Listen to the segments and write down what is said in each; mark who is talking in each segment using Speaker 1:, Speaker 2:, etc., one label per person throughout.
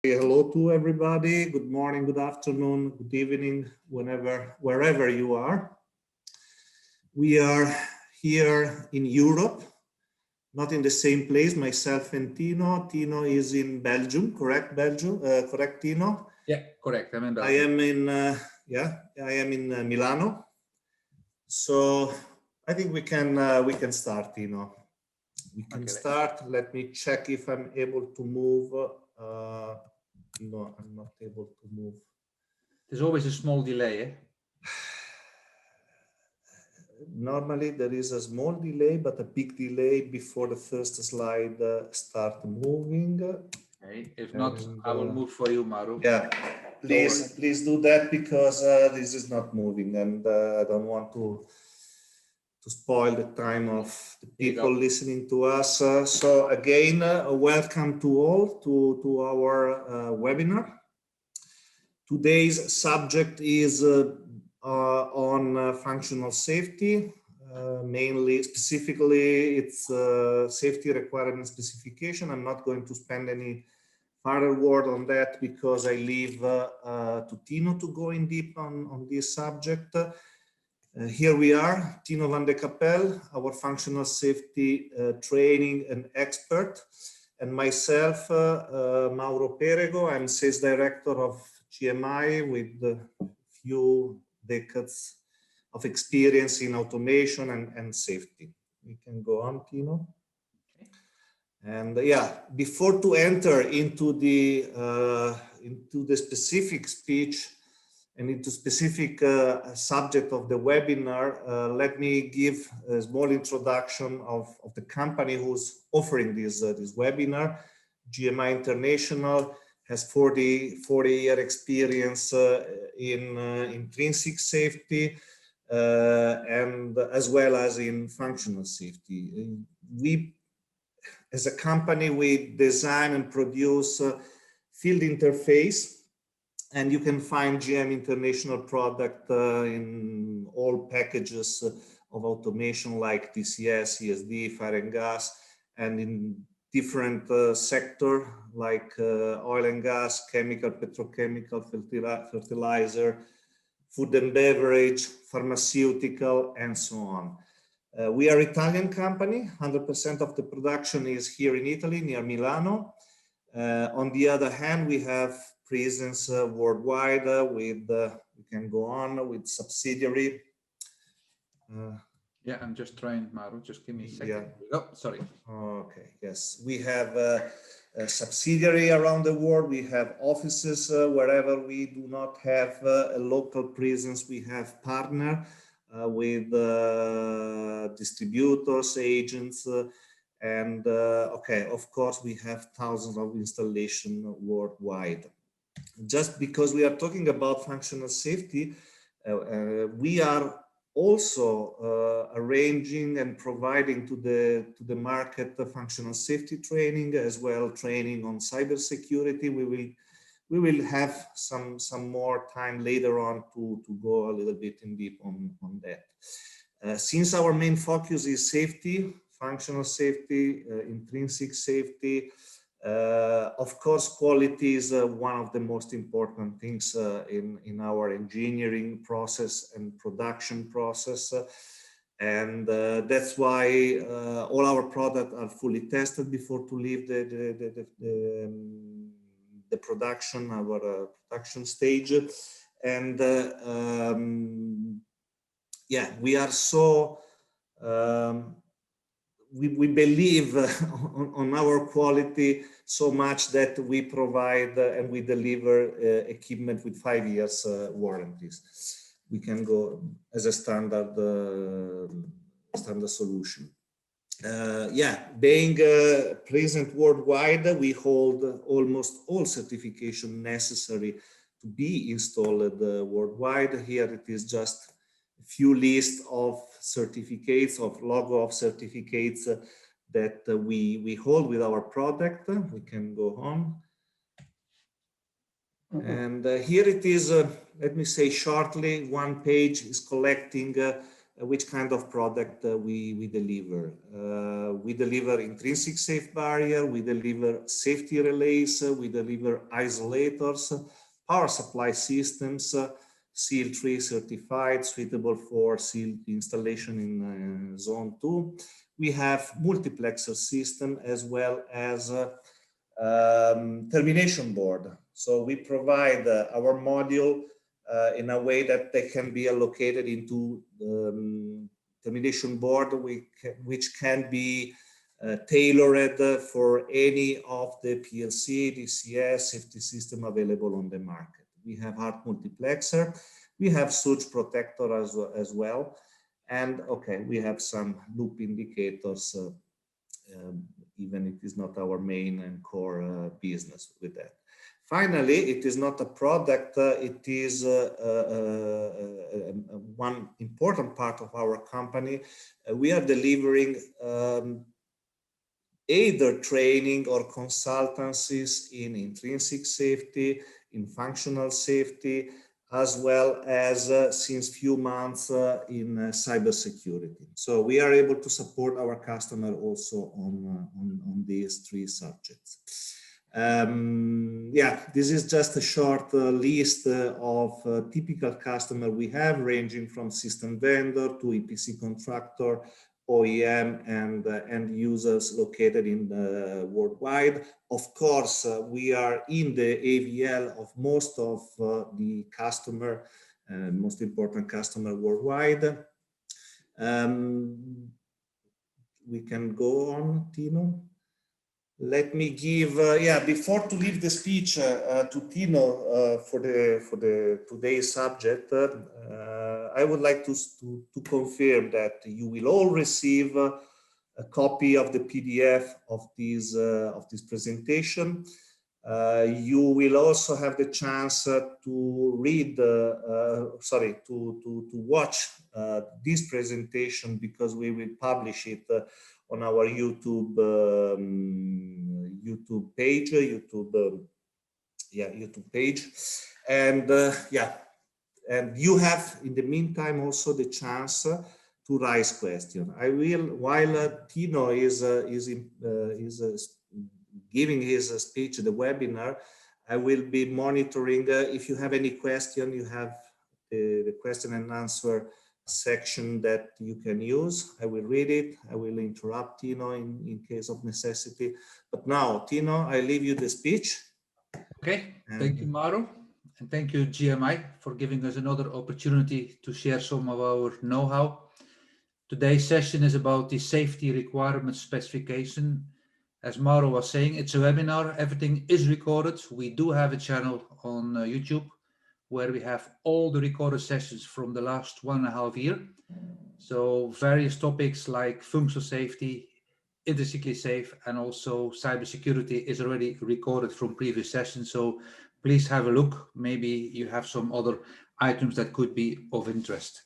Speaker 1: Hello to everybody. Good morning, good afternoon, good evening, wherever you are. We are here in Europe, not in the same place, myself and Tino. Tino is in Belgium, correct, Belgium? Correct, Tino?
Speaker 2: Yeah, correct. I'm in Belgium.
Speaker 1: I am in Milano. So I think we can start, Tino. We can start. Let me check if I'm able to move. No, I'm not able to move.
Speaker 2: There's always a small delay, eh?
Speaker 1: Normally there is a small delay, but a big delay before the first slide start moving.
Speaker 2: Okay. If not, I will move for you, Maru.
Speaker 1: Yeah, please do that because this is not moving, and I don't want to spoil the time of the people listening to us. So again, welcome to all to our webinar. Today's subject is on functional safety. Specifically, it's safety requirement specification. I'm not going to spend any further word on that because I leave to Tino to go in deep on this subject. Here we are, Tino van de Capelle, our functional safety training and expert, and myself, Mauro Perego. I'm sales director of GMI with a few decades of experience in automation and safety. We can go on, Tino. And yeah, before to enter into the specific speech and into specific subject of the webinar, let me give a small introduction of the company who's offering this webinar. GMI International has 40-year experience in intrinsic safety and as well as in functional safety. As a company, we design and produce field interface, and you can find GM International product in all packages of automation like DCS, ESD, fire and gas, and in different sector like oil and gas, chemical, petrochemical, fertilizer, food and beverage, pharmaceutical, and so on. We are an Italian company. 100% of the production is here in Italy, near Milano. On the other hand, we have presence worldwide with, we can go on with subsidiary.
Speaker 2: Yeah, I'm just trying, Maru. Just give me a second.
Speaker 1: Yeah.
Speaker 2: Oh, sorry.
Speaker 1: Okay, yes. We have a subsidiary around the world. We have offices wherever we do not have a local presence. We have partner with distributors, agents, and okay, of course, we have thousands of installations worldwide. Just because we are talking about functional safety, we are also arranging and providing to the market the functional safety training, as well training on cybersecurity. We will have some more time later on to go a little bit in deep on that. Since our main focus is safety, functional safety, intrinsic safety, of course, quality is one of the most important things in our engineering process and production process. And that's why all our products are fully tested before to leave the production, our production stage. And yeah, we are so, we believe on our quality so much that we provide and we deliver equipment with 5 years warranties. We can go as a standard solution. Yeah, being present worldwide, we hold almost all certification necessary to be installed worldwide. Here it is just a few lists of certificates, of logo of certificates that we hold with our product. We can go on. And here it is, let me say shortly, one page is collecting which kind of product we deliver. we deliver intrinsic safe barrier, we deliver safety relays, we deliver isolators, power supply systems, SEAL 3 certified, suitable for SEAL installation in Zone 2. We have multiplexer system as well as termination board. So we provide our module in a way that they can be allocated into termination board, which can be tailored for any of the PLC, DCS, safety system available on the market. We have hard multiplexer, we have surge protector as well, and okay, we have some loop indicators, even it is not our main and core business with that. Finally, it is not a product, it is one important part of our company. We are delivering either training or consultancies in intrinsic safety, in functional safety, as well as since few months in cybersecurity. So we are able to support our customer also on these three subjects. Yeah, this is just a short list of typical customer we have, ranging from system vendor to EPC contractor, OEM, and end users located in worldwide. Of course, we are in the AVL of most of the customer, most important customer worldwide. We can go on, Tino. Let me give, before to leave the speech to Tino for the today's subject, I would like to confirm that you will all receive a copy of the PDF of this presentation. You will also have the chance to read, to watch this presentation, because we will publish it on our YouTube page, YouTube page, and and you have in the meantime also the chance to raise questions. I will, while Tino is giving his speech, the webinar, I will be monitoring. If you have any question, you have the question and answer section that you can use. I will read it. I will interrupt Tino in case of necessity. But now, Tino, I leave you the speech.
Speaker 2: Okay, thank you, Mauro. And thank you, GMI, for giving us another opportunity to share some of our know-how. Today's session is about the safety requirement specification. As Mauro was saying, it's a webinar. Everything is recorded. We do have a channel on YouTube where we have all the recorded sessions from the last 1.5 years. So various topics like functional safety, intrinsically safe, and also cybersecurity is already recorded from previous sessions. So please have a look. Maybe you have some other items that could be of interest.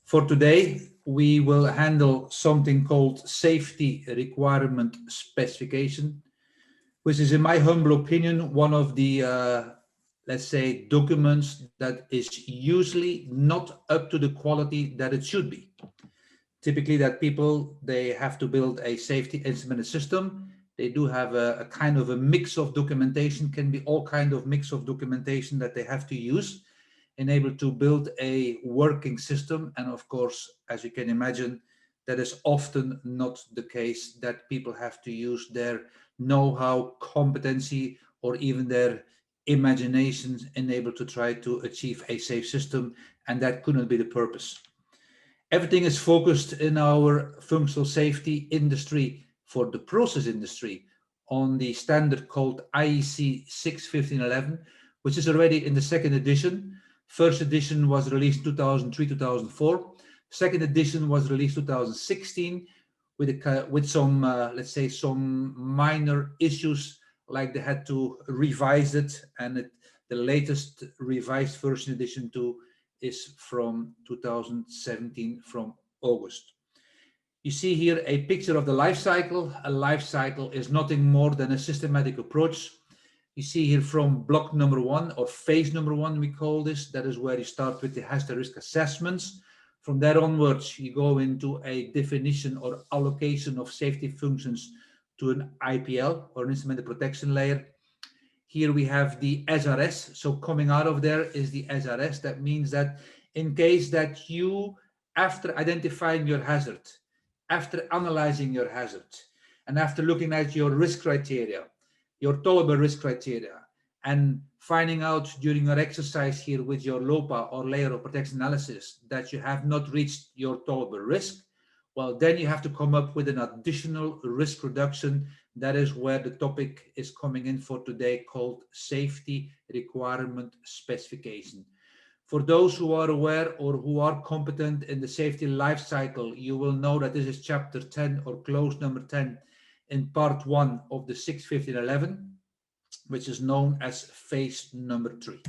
Speaker 2: For today, we will handle something called safety requirement specification, which is, in my humble opinion, one of the let's say, documents that is usually not up to the quality that it should be. Typically that people, they have to build a safety instrumented system. They do have a kind of a mix of documentation, can be all kind of mix of documentation that they have to use in able to build a working system. And of course, as you can imagine, that is often not the case, that people have to use their know-how, competency, or even their imagination enabled to try to achieve a safe system, and that couldn't be the purpose. Everything is focused in our functional safety industry for the process industry on the standard called IEC 61511, which is already in the second edition. First edition was released 2003-2004. Second edition was released 2016 with some, let's say, some minor issues, like they had to revise it, and the latest revised version edition 2 is from 2017, from August. You see here a picture of the life cycle. A life cycle is nothing more than a systematic approach. You see here from block number 1, or phase number 1, we call this. That is where you start with the hazard risk assessments From there onwards, you go into a definition or allocation of safety functions to an IPL or an instrumented protection layer. Here we have the SRS. So coming out of there is the SRS. That means that in case that you, after identifying your hazard, after analyzing your hazard, and after looking at your risk criteria, your tolerable risk criteria, and finding out during your exercise here with your LOPA or layer of protection analysis that you have not reached your tolerable risk, well, then you have to come up with an additional risk reduction. That is where the topic is coming in for today, called safety requirement specification. For those who are aware or who are competent in the safety life cycle, you will know that this is chapter 10 or clause number 10 in part 1 of the 61511, which is known as phase number 3.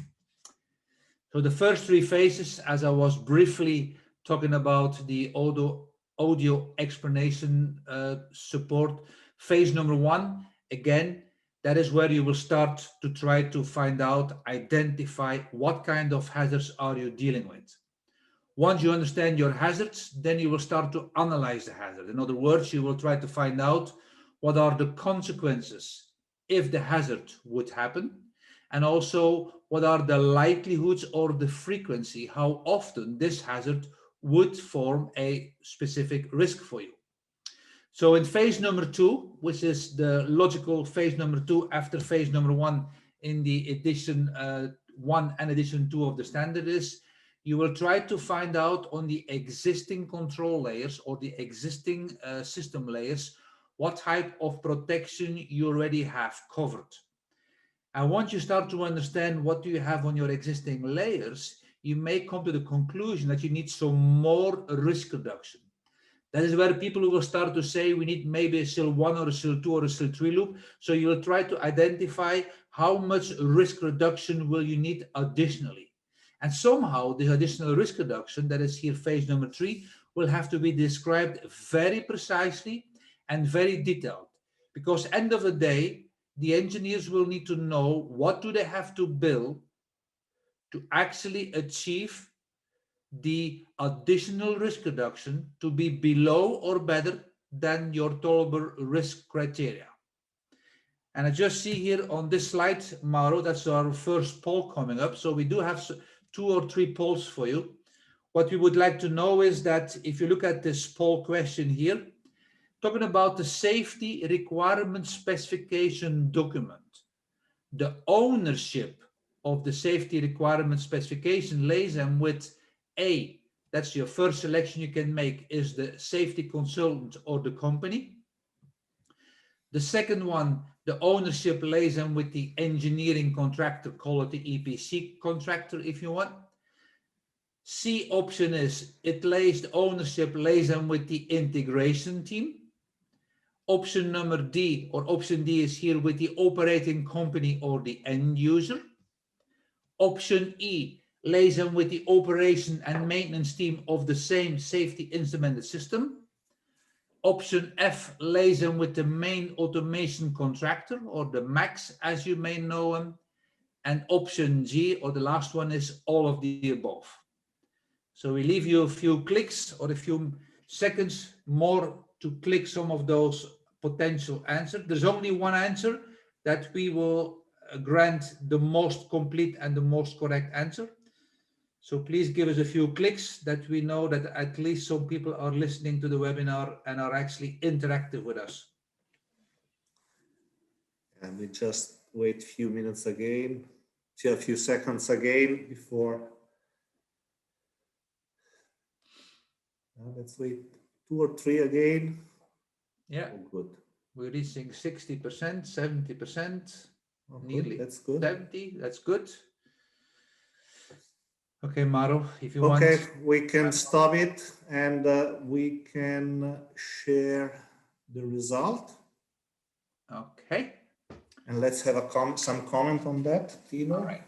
Speaker 2: So the first 3 phases, as I was briefly talking about the audio explanation support, phase number 1, again, that is where you will start to try to find out, identify what kind of hazards are you dealing with. Once you understand your hazards, then you will start to analyze the hazard. In other words, you will try to find out what are the consequences if the hazard would happen, and also what are the likelihoods or the frequency, how often this hazard would form a specific risk for you. So in phase number 2, which is the logical phase number 2 after phase number 1 in the edition 1 and edition 2 of the standard, is you will try to find out on the existing control layers or the existing system layers what type of protection you already have covered. And once you start to understand what do you have on your existing layers, you may come to the conclusion that you need some more risk reduction. That is where people will start to say we need maybe a SIL 1 or a SIL 2 or a SIL 3 loop. So you will try to identify how much risk reduction will you need additionally. And somehow the additional risk reduction, that is here phase number 3, will have to be described very precisely and very detailed. Because end of the day, the engineers will need to know what do they have to build to actually achieve the additional risk reduction to be below or better than your tolerable risk criteria. And I just see here on this slide, Mauro, that's our first poll coming up. So we do have 2 or 3 polls for you. What we would like to know is that if you look at this poll question here, talking about the safety requirement specification document, the ownership of the safety requirement specification lays them with A, that's your first selection you can make, is the safety consultant or the company. The second one, the ownership lays them with the engineering contractor, call it the EPC contractor if you want. C option is the ownership lays them with the integration team. Option number D, or option D, is here with the operating company or the end user. Option E lays them with the operation and maintenance team of the same safety instrumented system. Option F lays them with the main automation contractor, or the MAX as you may know them. And option G, or the last one, is all of the above. So we leave you a few clicks or a few seconds more to click some of those potential answers. There's only one answer that we will grant the most complete and the most correct answer. So please give us a few clicks that we know that at least some people are listening to the webinar and are actually interactive with us.
Speaker 1: And we just wait a few minutes again, a few seconds again before. Let's wait 2 or 3 again.
Speaker 2: Yeah,
Speaker 1: oh, good.
Speaker 2: We're reaching 60%, 70%, nearly
Speaker 1: that's good.
Speaker 2: 70. That's good. Okay, Mauro, if you want.
Speaker 1: Okay, we can stop it and we can share the result.
Speaker 2: Okay.
Speaker 1: And let's have some comment on that, Tino.
Speaker 2: All right.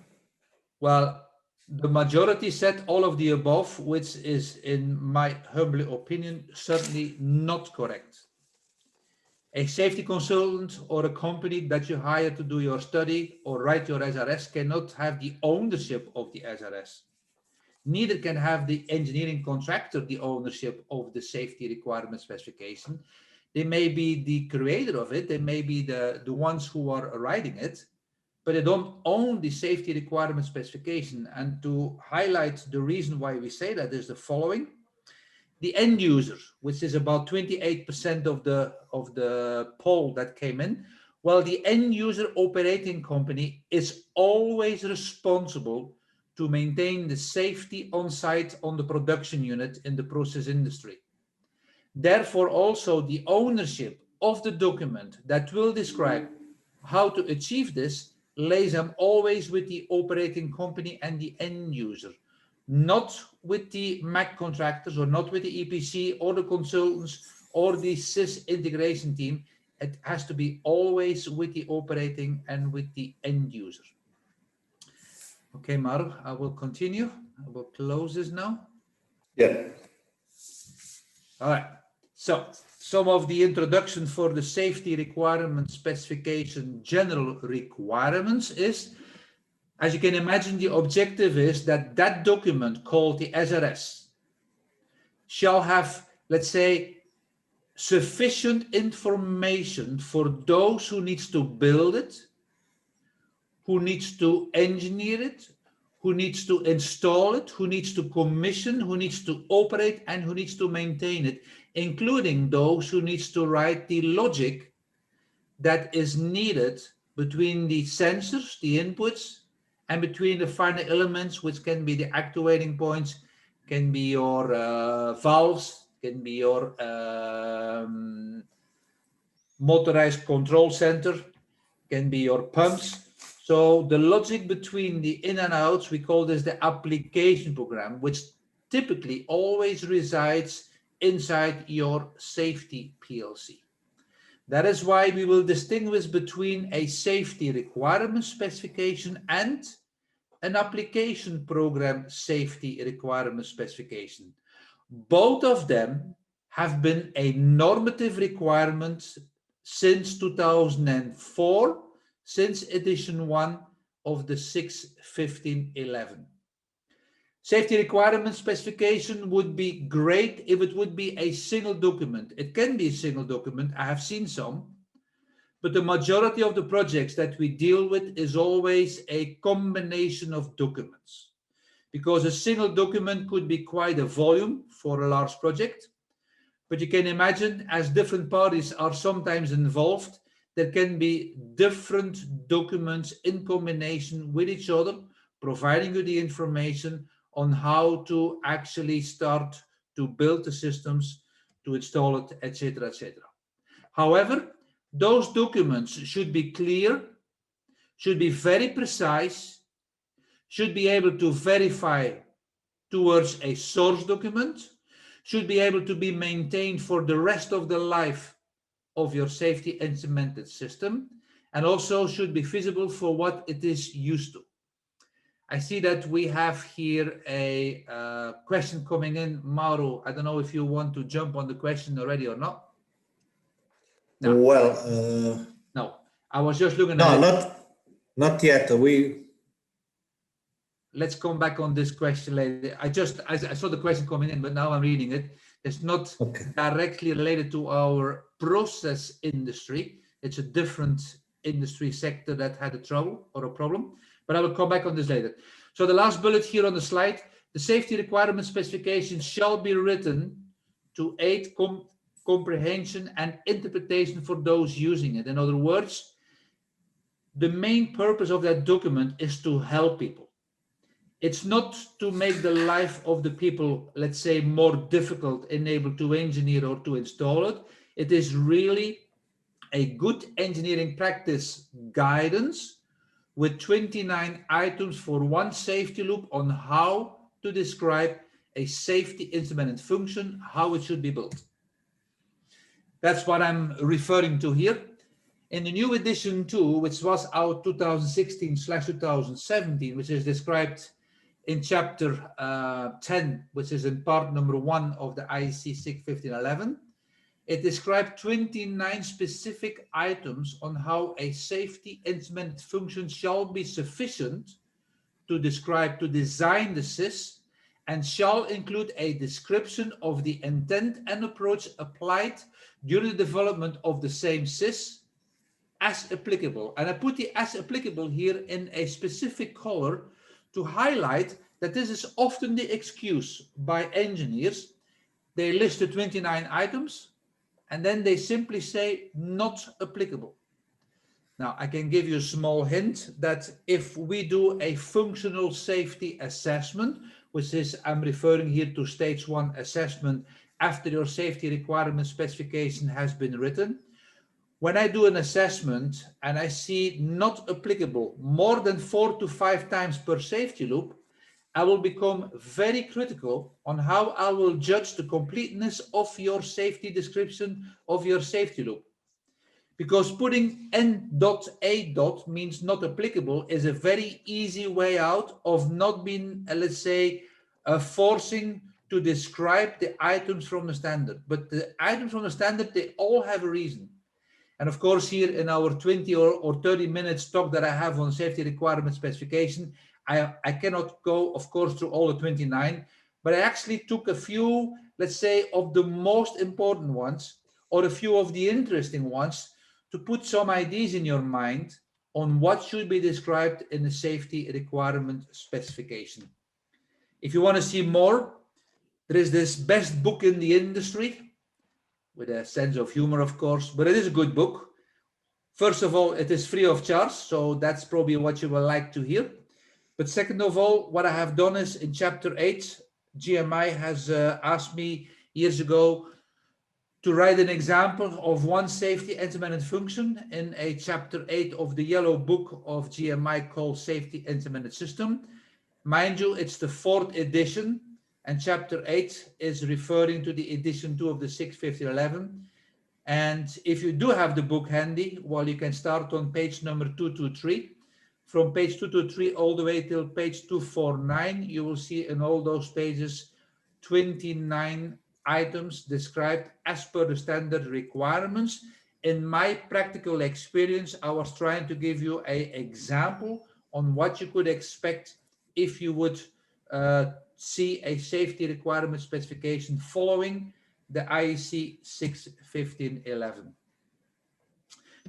Speaker 2: Well, the majority said all of the above, which is, in my humble opinion, certainly not correct. A safety consultant or a company that you hire to do your study or write your SRS cannot have the ownership of the SRS. Neither can have the engineering contractor the ownership of the safety requirement specification. They may be the creator of it, they may be the ones who are writing it, but they don't own the safety requirement specification. And to highlight the reason why we say that is the following. The end user, which is about 28% of the poll that came in, well, the end user operating company is always responsible to maintain the safety on site on the production unit in the process industry. Therefore, also the ownership of the document that will describe how to achieve this lays always with the operating company and the end user, not with the MAC contractors or not with the EPC or the consultants or the SIS integration team. It has to be always with the operating and with the end user. Okay, Maru, I will continue. I will close this now.
Speaker 1: Yeah.
Speaker 2: All right. So some of the introduction for the safety requirement specification general requirements is, as you can imagine, the objective is that that document called the SRS shall have, let's say, sufficient information for those who needs to build it, who needs to engineer it, who needs to install it, who needs to commission, who needs to operate, and who needs to maintain it, including those who needs to write the logic that is needed between the sensors, the inputs, and between the final elements, which can be the actuating points, can be your valves, can be your motorized control center, can be your pumps. So the logic between the in and outs, we call this the application program, which typically always resides inside your safety PLC. That is why we will distinguish between a safety requirement specification and an application program safety requirement specification. Both of them have been a normative requirement since 2004, since edition 1 of the 6.15.11. Safety requirement specification would be great if it would be a single document. It can be a single document. I have seen some, but the majority of the projects that we deal with is always a combination of documents, because a single document could be quite a volume for a large project. But you can imagine, as different parties are sometimes involved, there can be different documents in combination with each other, providing you the information on how to actually start to build the systems, to install it, etc., etc. However, those documents should be clear, should be very precise, should be able to verify towards a source document, should be able to be maintained for the rest of the life of your safety instrumented system, and also should be visible for what it is used to. I see that we have here a question coming in. Mauro, I don't know if you want to jump on the question already or not.
Speaker 1: No. Well,
Speaker 2: no, I was just looking at
Speaker 1: it. Not yet.
Speaker 2: Let's come back on this question later. I saw the question coming in, but now I'm reading it. It's not directly related to our process industry. It's a different industry sector that had a trouble or a problem, but I will come back on this later. So the last bullet here on the slide, the safety requirement specification shall be written to aid comprehension and interpretation for those using it. In other words, the main purpose of that document is to help people. It's not to make the life of the people, let's say, more difficult and able to engineer or to install it. It is really a good engineering practice guidance with 29 items for one safety loop on how to describe a safety instrument and function, how it should be built. That's what I'm referring to here. In the new edition 2, which was out 2016/2017, which is described in chapter 10, which is in part number 1 of the IEC 6.15.11, it described 29 specific items on how a safety instrument function shall be sufficient to design the SIS and shall include a description of the intent and approach applied during the development of the same sys as applicable. And I put the as applicable here in a specific color to highlight that this is often the excuse by engineers. They list the 29 items and then they simply say not applicable. Now, I can give you a small hint that if we do a functional safety assessment, which is, I'm referring here to stage 1 assessment after your safety requirement specification has been written. When I do an assessment and I see not applicable more than 4 to 5 times per safety loop, I will become very critical on how I will judge the completeness of your safety description of your safety loop. Because putting N.A. means not applicable is a very easy way out of not being, let's say, forcing to describe the items from the standard. But the items from the standard, they all have a reason. And of course, here in our 20 or 30 minutes talk that I have on safety requirement specification, I cannot go, of course, through all the 29, but I actually took a few, let's say, of the most important ones, or a few of the interesting ones, to put some ideas in your mind on what should be described in the safety requirement specification. If you want to see more, there is this best book in the industry, with a sense of humor, of course, but it is a good book. First of all, it is free of charge, so that's probably what you will like to hear. But second of all, what I have done is in chapter 8, GMI has asked me years ago to write an example of one safety intermittent function in a chapter 8 of the yellow book of GMI called Safety Intermittent System. Mind you, it's the 4th edition, and chapter 8 is referring to the edition 2 of the 61511. And if you do have the book handy, well, you can start on page number 223. From page 223 all the way till page 249, you will see in all those pages 29 items described as per the standard requirements. In my practical experience, I was trying to give you an example on what you could expect if you would see a safety requirement specification following the IEC 61511.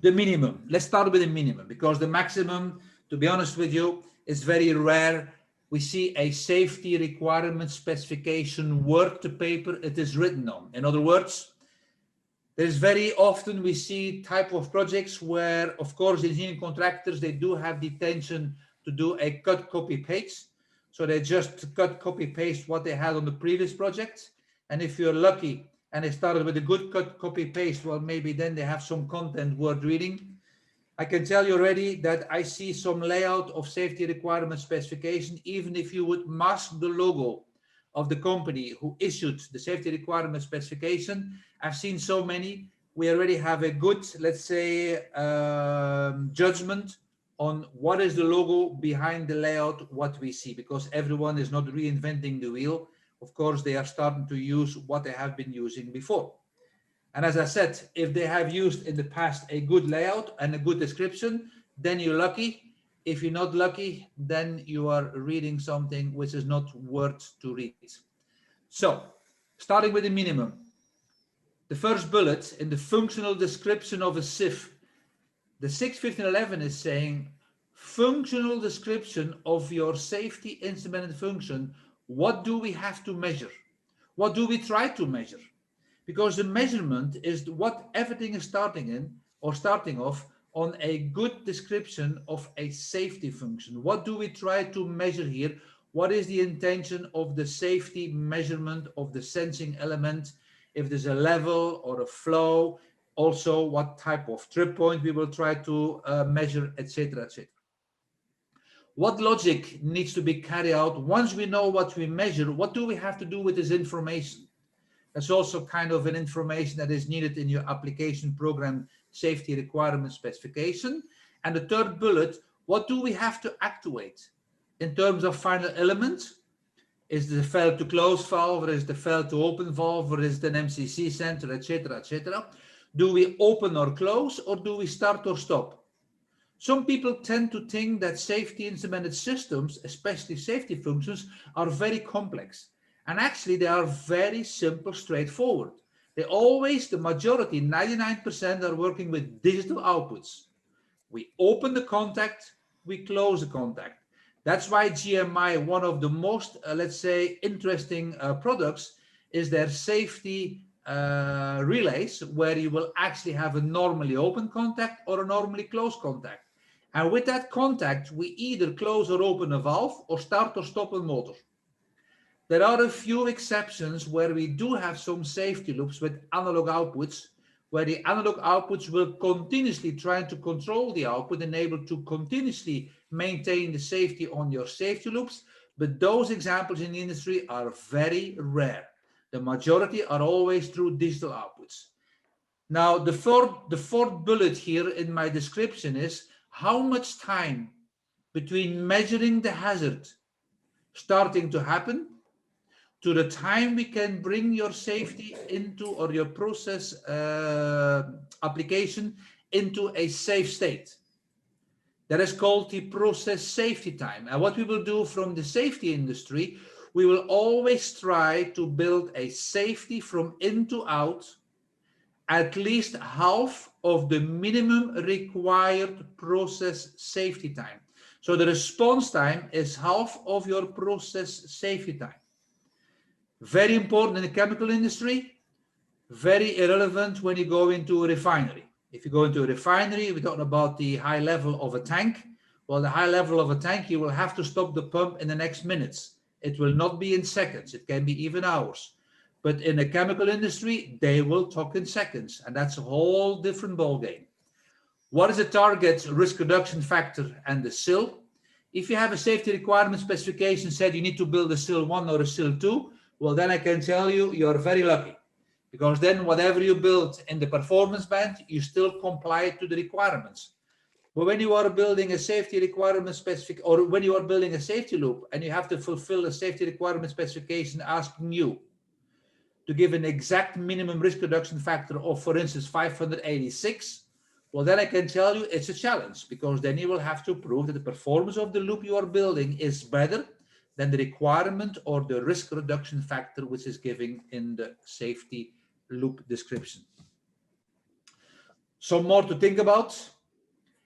Speaker 2: The minimum, let's start with the minimum, because the maximum, to be honest with you, is very rare. We see a safety requirement specification word to paper it is written on. In other words, there's very often we see type of projects where, of course, engineering contractors, they do have the intention to do a cut, copy, paste. So they just cut, copy, paste what they had on the previous project. And if you're lucky and they started with a good cut, copy, paste, well, maybe then they have some content worth reading. I can tell you already that I see some layout of safety requirement specification, even if you would mask the logo of the company who issued the safety requirement specification. I've seen so many. We already have a good, let's say, judgment on what is the logo behind the layout, what we see, because everyone is not reinventing the wheel. Of course, they are starting to use what they have been using before. And as I said, if they have used in the past a good layout and a good description, then you're lucky. If you're not lucky, then you are reading something which is not worth to read. So, starting with the minimum. The first bullet in the functional description of a SIF, the 61511 is saying, functional description of your safety intermittent function. What do we have to measure? What do we try to measure? Because the measurement is what everything is starting off on a good description of a safety function. What do we try to measure here? What is the intention of the safety measurement of the sensing element? If there's a level or a flow, also what type of trip point we will try to measure, etc., etc. What logic needs to be carried out? Once we know what we measure, what do we have to do with this information? That's also kind of an information that is needed in your application program safety requirement specification. And the third bullet, what do we have to actuate in terms of final elements? Is the fail to close valve, or is the fail to open valve, or is it an MCC center, etc., etc.? Do we open or close, or do we start or stop? Some people tend to think that safety instrumented systems, especially safety functions, are very complex. And actually they are very simple, straightforward. They always, the majority, 99% are working with digital outputs. We open the contact, we close the contact. That's why GMI, one of the most, let's say, interesting products is their safety relays, where you will actually have a normally open contact or a normally closed contact. And with that contact, we either close or open a valve or start or stop a motor. There are a few exceptions where we do have some safety loops with analog outputs, where the analog outputs will continuously try to control the output and able to continuously maintain the safety on your safety loops. But those examples in the industry are very rare. The majority are always through digital outputs. Now, the fourth bullet here in my description is how much time between measuring the hazard starting to happen to the time we can bring your safety into, or your process application into a safe state. That is called the process safety time. And what we will do from the safety industry, we will always try to build a safety from in to out, at least half of the minimum required process safety time. So the response time is half of your process safety time. Very important in the chemical industry, very irrelevant when you go into a refinery. If you go into a refinery, we're talking about the high level of a tank. Well, the high level of a tank, you will have to stop the pump in the next minutes. It will not be in seconds. It can be even hours. But in the chemical industry, they will talk in seconds. And that's a whole different ballgame. What is the target risk reduction factor and the SIL? If you have a safety requirement specification said you need to build a SIL 1 or a SIL 2, well, then I can tell you, you're very lucky. Because then whatever you build in the performance band, you still comply to the requirements. But when you are building a safety requirement specific, or when you are building a safety loop and you have to fulfill a safety requirement specification asking you to give an exact minimum risk reduction factor of, for instance, 586, well, then I can tell you it's a challenge, because then you will have to prove that the performance of the loop you are building is better than the requirement or the risk reduction factor which is given in the safety loop description. Some more to think about.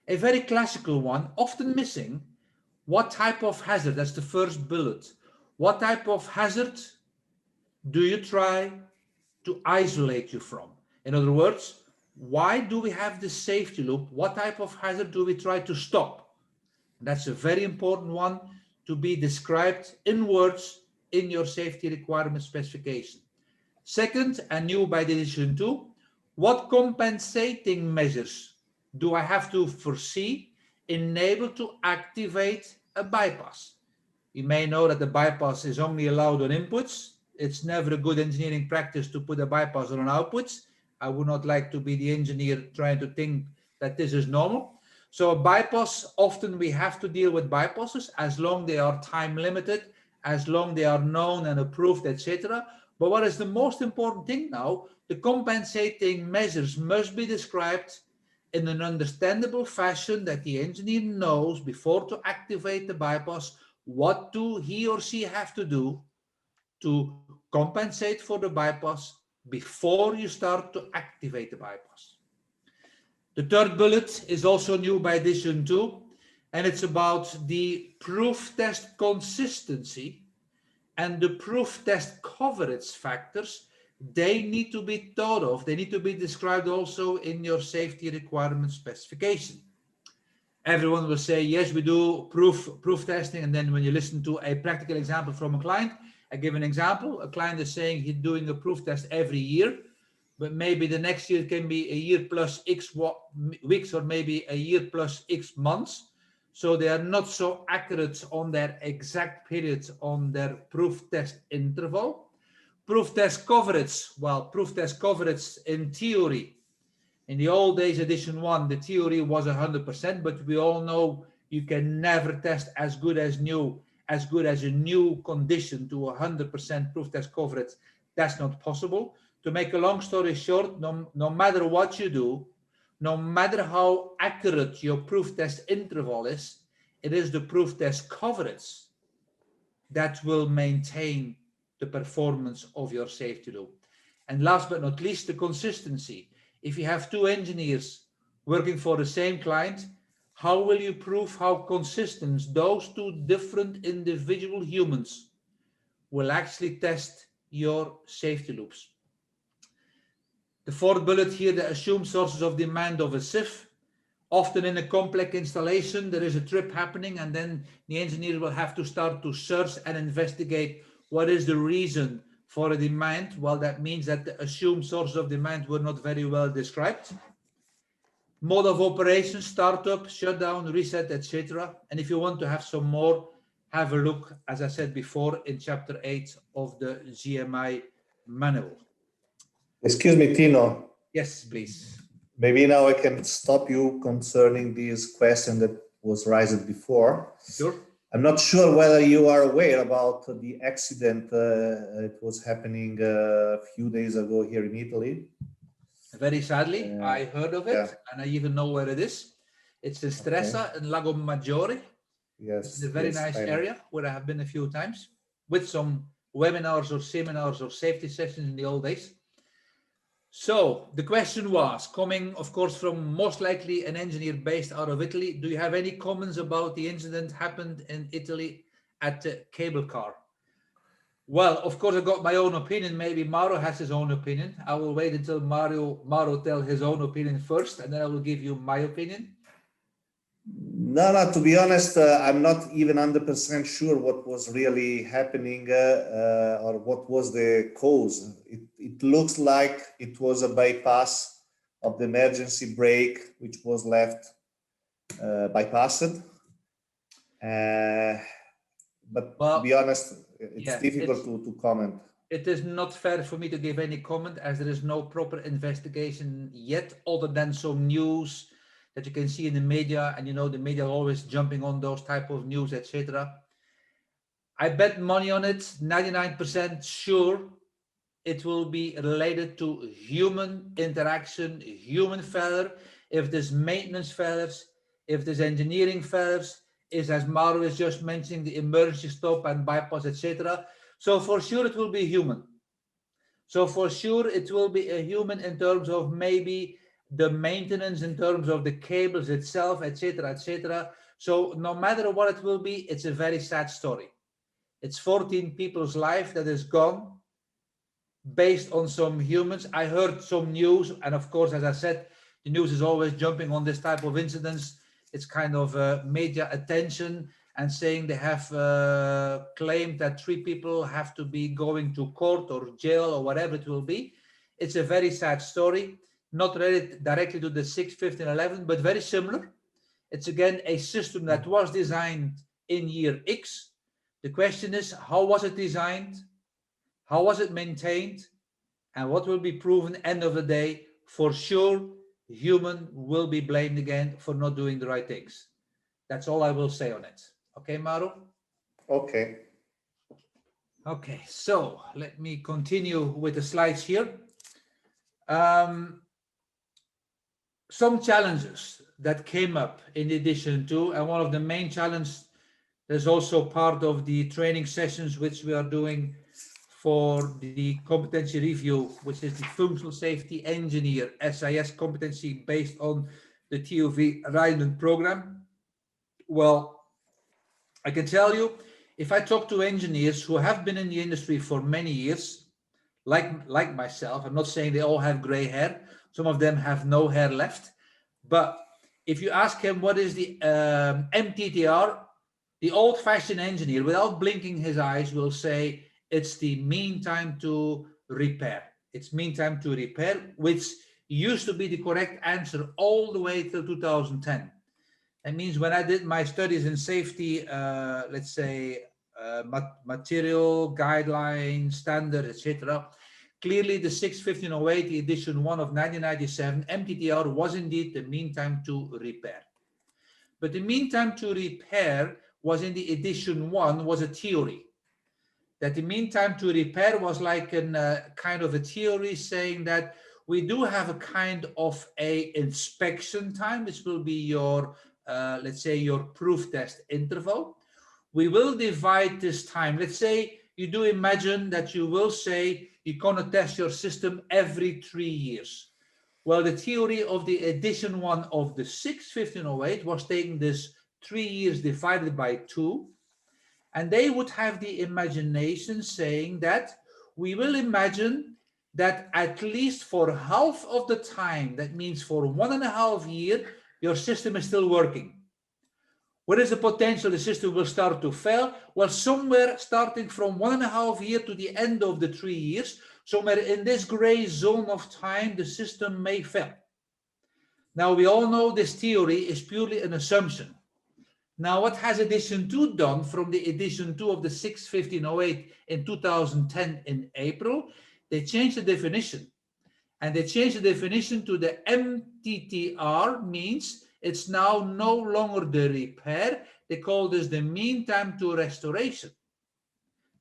Speaker 2: A very classical one, often missing, what type of hazard? That's the first bullet. What type of hazard do you try to isolate you from? In other words, why do we have the safety loop? What type of hazard do we try to stop? That's a very important one to be described in words in your safety requirement specification. Second, and new by edition 2, what compensating measures do I have to foresee enable to activate a bypass? You may know that the bypass is only allowed on inputs. It's never a good engineering practice to put a bypass on outputs. I would not like to be the engineer trying to think that this is normal. So a bypass, often we have to deal with bypasses as long they are time limited, as long they are known and approved, etc. But what is the most important thing now? The compensating measures must be described in an understandable fashion that the engineer knows before to activate the bypass what do he or she have to do to compensate for the bypass before you start to activate the bypass. The third bullet is also new by edition 2, and it's about the proof test consistency and the proof test coverage factors. They need to be thought of. They need to be described also in your safety requirement specification. Everyone will say, yes, we do proof testing. And then when you listen to a practical example from a client, I give an example. A client is saying he's doing a proof test every year, but maybe the next year can be a year plus X weeks or maybe a year plus X months. So they are not so accurate on their exact periods on their proof test interval. Proof test coverage, well, proof test coverage in theory, in the old days, edition 1, the theory was 100%, but we all know you can never test as good as a new condition to 100% proof test coverage. That's not possible. To make a long story short, no matter what you do, no matter how accurate your proof test interval is, it is the proof test coverage that will maintain the performance of your safety loop. And last but not least, the consistency. If you have two engineers working for the same client, how will you prove how consistent those two different individual humans will actually test your safety loops? The fourth bullet here, the assumed sources of demand of a SIF. Often in a complex installation, there is a trip happening, and then the engineer will have to start to search and investigate what is the reason for a demand. Well, that means that the assumed sources of demand were not very well described. Mode of operation, startup, shutdown, reset, etc. And if you want to have some more, have a look, as I said before, in chapter 8 of the GMI manual.
Speaker 1: Excuse me, Tino.
Speaker 2: Yes, please.
Speaker 1: Maybe now I can stop you concerning this question that was raised before.
Speaker 2: Sure.
Speaker 1: I'm not sure whether you are aware about the accident. It was happening a few days ago here in Italy.
Speaker 2: Very sadly, I heard of it,
Speaker 1: yeah.
Speaker 2: and I even know where it is. It's in Stresa in Lago Maggiore.
Speaker 1: Yes,
Speaker 2: it's a very nice area where I have been a few times with some webinars or seminars or safety sessions in the old days. So the question was coming, of course, from most likely an engineer based out of Italy. Do you have any comments about the incident happened in Italy at the cable car? Well, of course, I got my own opinion. Maybe Mauro has his own opinion. I will wait until Mauro tell his own opinion first, and then I will give you my opinion.
Speaker 1: No, to be honest, I'm not even 100% sure what was really happening or what was the cause. It looks like it was a bypass of the emergency brake, which was left bypassed. But well, to be honest, it's difficult to comment.
Speaker 2: It is not fair for me to give any comment as there is no proper investigation yet, other than some news that you can see in the media, and you know the media are always jumping on those type of news, etc. I bet money on it, 99% sure it will be related to human interaction, human failure. If there's maintenance failures, if there's engineering failures, is as Mauro is just mentioning, the emergency stop and bypass, etc. So for sure it will be human. So for sure it will be a human in terms of maybe the maintenance, in terms of the cables itself, etc., etc. So no matter what it will be, it's a very sad story. It's 14 people's life that is gone based on some humans. I heard some news, and of course, as I said, the news is always jumping on this type of incidents. It's kind of media attention and saying they have claimed that 3 people have to be going to court or jail or whatever it will be. It's a very sad story, not related directly to the 6.15.11, but very similar. It's again a system that was designed in year X. The question is, how was it designed? How was it maintained? And what will be proven end of the day? For sure, human will be blamed again for not doing the right things. That's all I will say on it. Okay, Mauro?
Speaker 1: Okay.
Speaker 2: Okay, so let me continue with the slides here. Some challenges that came up in addition to, and one of the main challenges, there's also part of the training sessions which we are doing for the competency review, which is the functional safety engineer SIS competency based on the TUV Rhineland program. Well, I can tell you, if I talk to engineers who have been in the industry for many years, like myself, I'm not saying they all have gray hair, some of them have no hair left, but if you ask him what is the MTTR, the old-fashioned engineer, without blinking his eyes, will say it's the mean time to repair. It's mean time to repair, which used to be the correct answer all the way till 2010. That means when I did my studies in safety, let's say material, guidelines, standard, etc., clearly the 6.15.08, the edition 1 of 1997, MTTR was indeed the mean time to repair. But the mean time to repair was in the edition 1 was a theory. That the mean time to repair was like a kind of a theory saying that we do have a kind of a inspection time. This will be your, let's say, your proof test interval. We will divide this time. Let's say you do imagine that you will say you're going to test your system every 3 years. Well, the theory of the edition 1 of the 6-1508 was taking this 3 years divided by 2. And they would have the imagination saying that we will imagine that at least for half of the time, that means for 1.5 years, your system is still working. What is the potential the system will start to fail? Well, somewhere starting from 1.5 years to the end of the 3 years, somewhere in this gray zone of time, the system may fail. Now, we all know this theory is purely an assumption. Now, what has edition 2 done from the edition 2 of the 6-1508 in 2010 in April? They changed the definition. And they changed the definition to the MTTR, means it's now no longer the repair. They call this the mean time to restoration.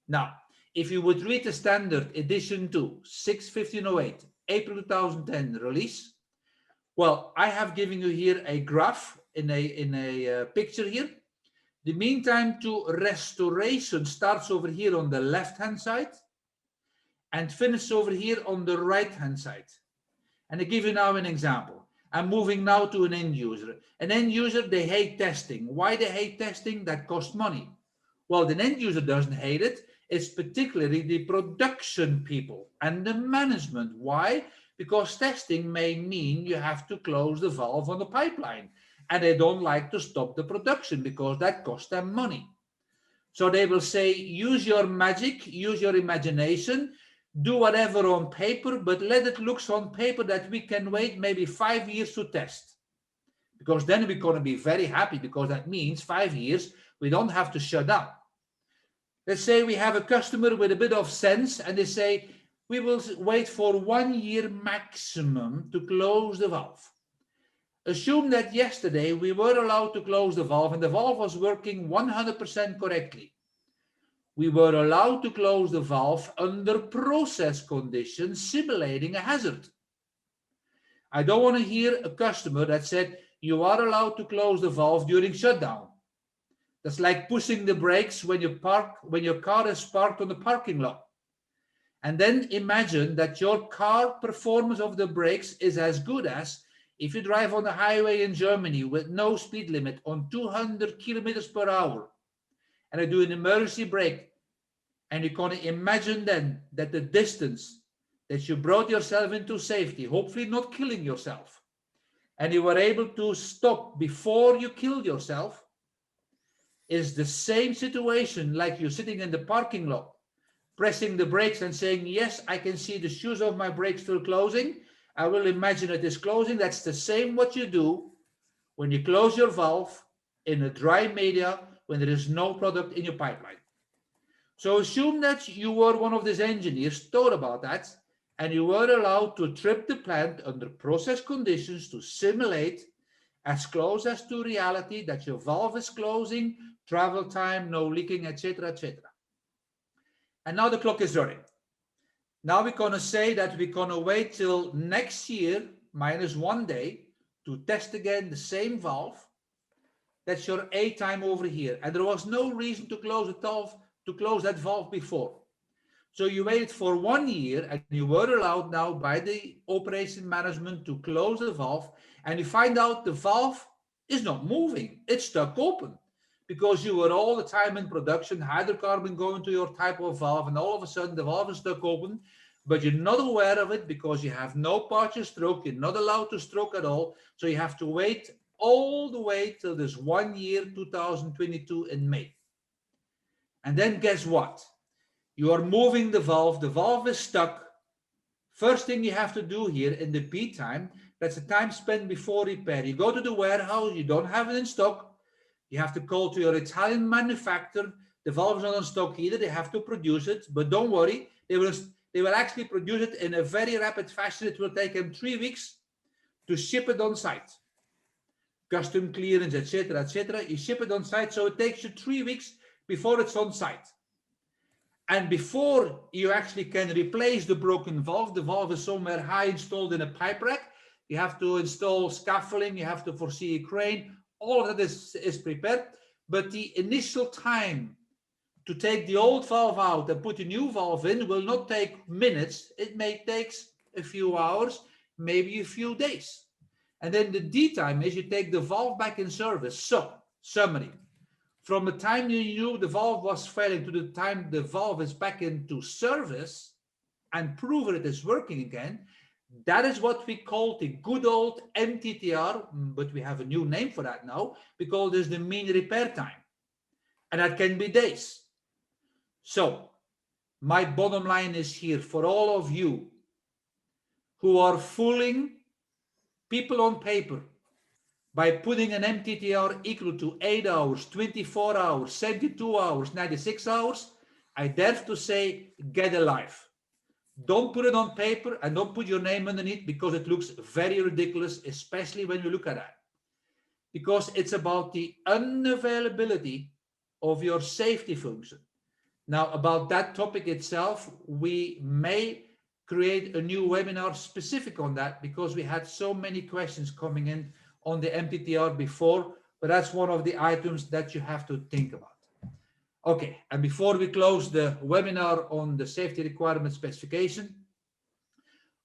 Speaker 2: Now, if you would read the standard edition 2, 6-1508, April 2010 release, well, I have given you here a graph in a picture here. The mean time to restoration starts over here on the left-hand side and finishes over here on the right-hand side. And I give you now an example. I'm moving now to an end user. An end user, they hate testing. Why they hate testing? That costs money. Well, the end user doesn't hate it. It's particularly the production people and the management. Why? Because testing may mean you have to close the valve on the pipeline. And they don't like to stop the production because that costs them money. So they will say, use your magic, use your imagination, do whatever on paper, but let it look on paper that we can wait maybe 5 years to test. Because then we're going to be very happy, because that means 5 years, we don't have to shut down. Let's say we have a customer with a bit of sense and they say, we will wait for 1 year maximum to close the valve. Assume that yesterday we were allowed to close the valve and the valve was working 100% correctly. We were allowed to close the valve under process conditions simulating a hazard. I don't want to hear a customer that said, you are allowed to close the valve during shutdown. That's like pushing the brakes when your car is parked on the parking lot. And then imagine that your car performance of the brakes is as good as if you drive on the highway in Germany with no speed limit on 200 kilometers per hour. And I do an emergency brake, and you're going to imagine then that the distance that you brought yourself into safety, hopefully not killing yourself, and you were able to stop before you killed yourself, is the same situation like you're sitting in the parking lot, pressing the brakes and saying, yes, I can see the shoes of my brakes still closing. I will imagine it is closing. That's the same what you do when you close your valve in a dry media when there is no product in your pipeline. So assume that you were one of these engineers, thought about that, and you were allowed to trip the plant under process conditions to simulate as close as to reality that your valve is closing, travel time, no leaking, etc., etc. And now the clock is running. Now we're going to say that we're going to wait till next year, -1 day, to test again the same valve. That's your A time over here. And there was no reason to close that valve before. So you waited for 1 year and you were allowed now by the operation management to close the valve, and you find out the valve is not moving. It's stuck open because you were all the time in production, hydrocarbon going to your type of valve, and all of a sudden the valve is stuck open, but you're not aware of it because you have no partial stroke. You're not allowed to stroke at all. So you have to wait all the way till this 1 year, 2022 in May. And then guess what? You are moving the valve is stuck. First thing you have to do here in the P time, that's the time spent before repair. You go to the warehouse, you don't have it in stock. You have to call to your Italian manufacturer. The valve is not in stock either, they have to produce it, but don't worry, they will actually produce it in a very rapid fashion. It will take them 3 weeks to ship it on site. Custom clearance, etc., etc. You ship it on site, so it takes you 3 weeks before it's on site. And before you actually can replace the broken valve, the valve is somewhere high installed in a pipe rack. You have to install scaffolding, you have to foresee a crane, all of that is prepared. But the initial time to take the old valve out and put a new valve in will not take minutes. It may take a few hours, maybe a few days. And then the D time is you take the valve back in service. So, summary. From the time you knew the valve was failing to the time the valve is back into service and proven it is working again, that is what we call the good old MTTR, but we have a new name for that now. We call this the mean repair time. And that can be days. So my bottom line is here for all of you who are fooling people on paper by putting an MTTR equal to 8 hours, 24 hours, 72 hours, 96 hours, I dare to say, get a life. Don't put it on paper and don't put your name underneath because it looks very ridiculous, especially when you look at that. Because it's about the unavailability of your safety function. Now, about that topic itself, we may create a new webinar specific on that because we had so many questions coming in on the MTTR before, but that's one of the items that you have to think about. Okay, and before we close the webinar on the safety requirement specification,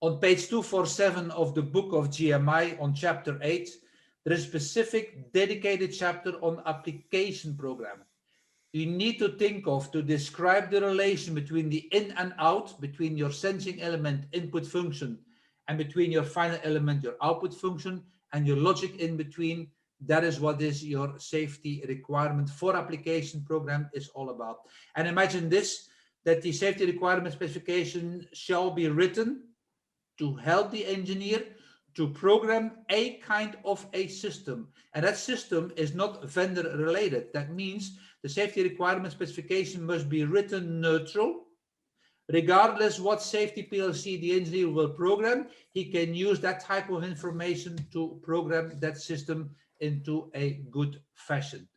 Speaker 2: on page 247 of the book of GMI on chapter 8, there is a specific dedicated chapter on application programming. You need to think of to describe the relation between the in and out, between your sensing element input function and between your final element, your output function, and your logic in between. That is what is your safety requirement for application program is all about. And imagine this, that the safety requirement specification shall be written to help the engineer to program a kind of a system. And that system is not vendor related. That means the safety requirement specification must be written neutral. Regardless what safety PLC the engineer will program, he can use that type of information to program that system into a good fashion.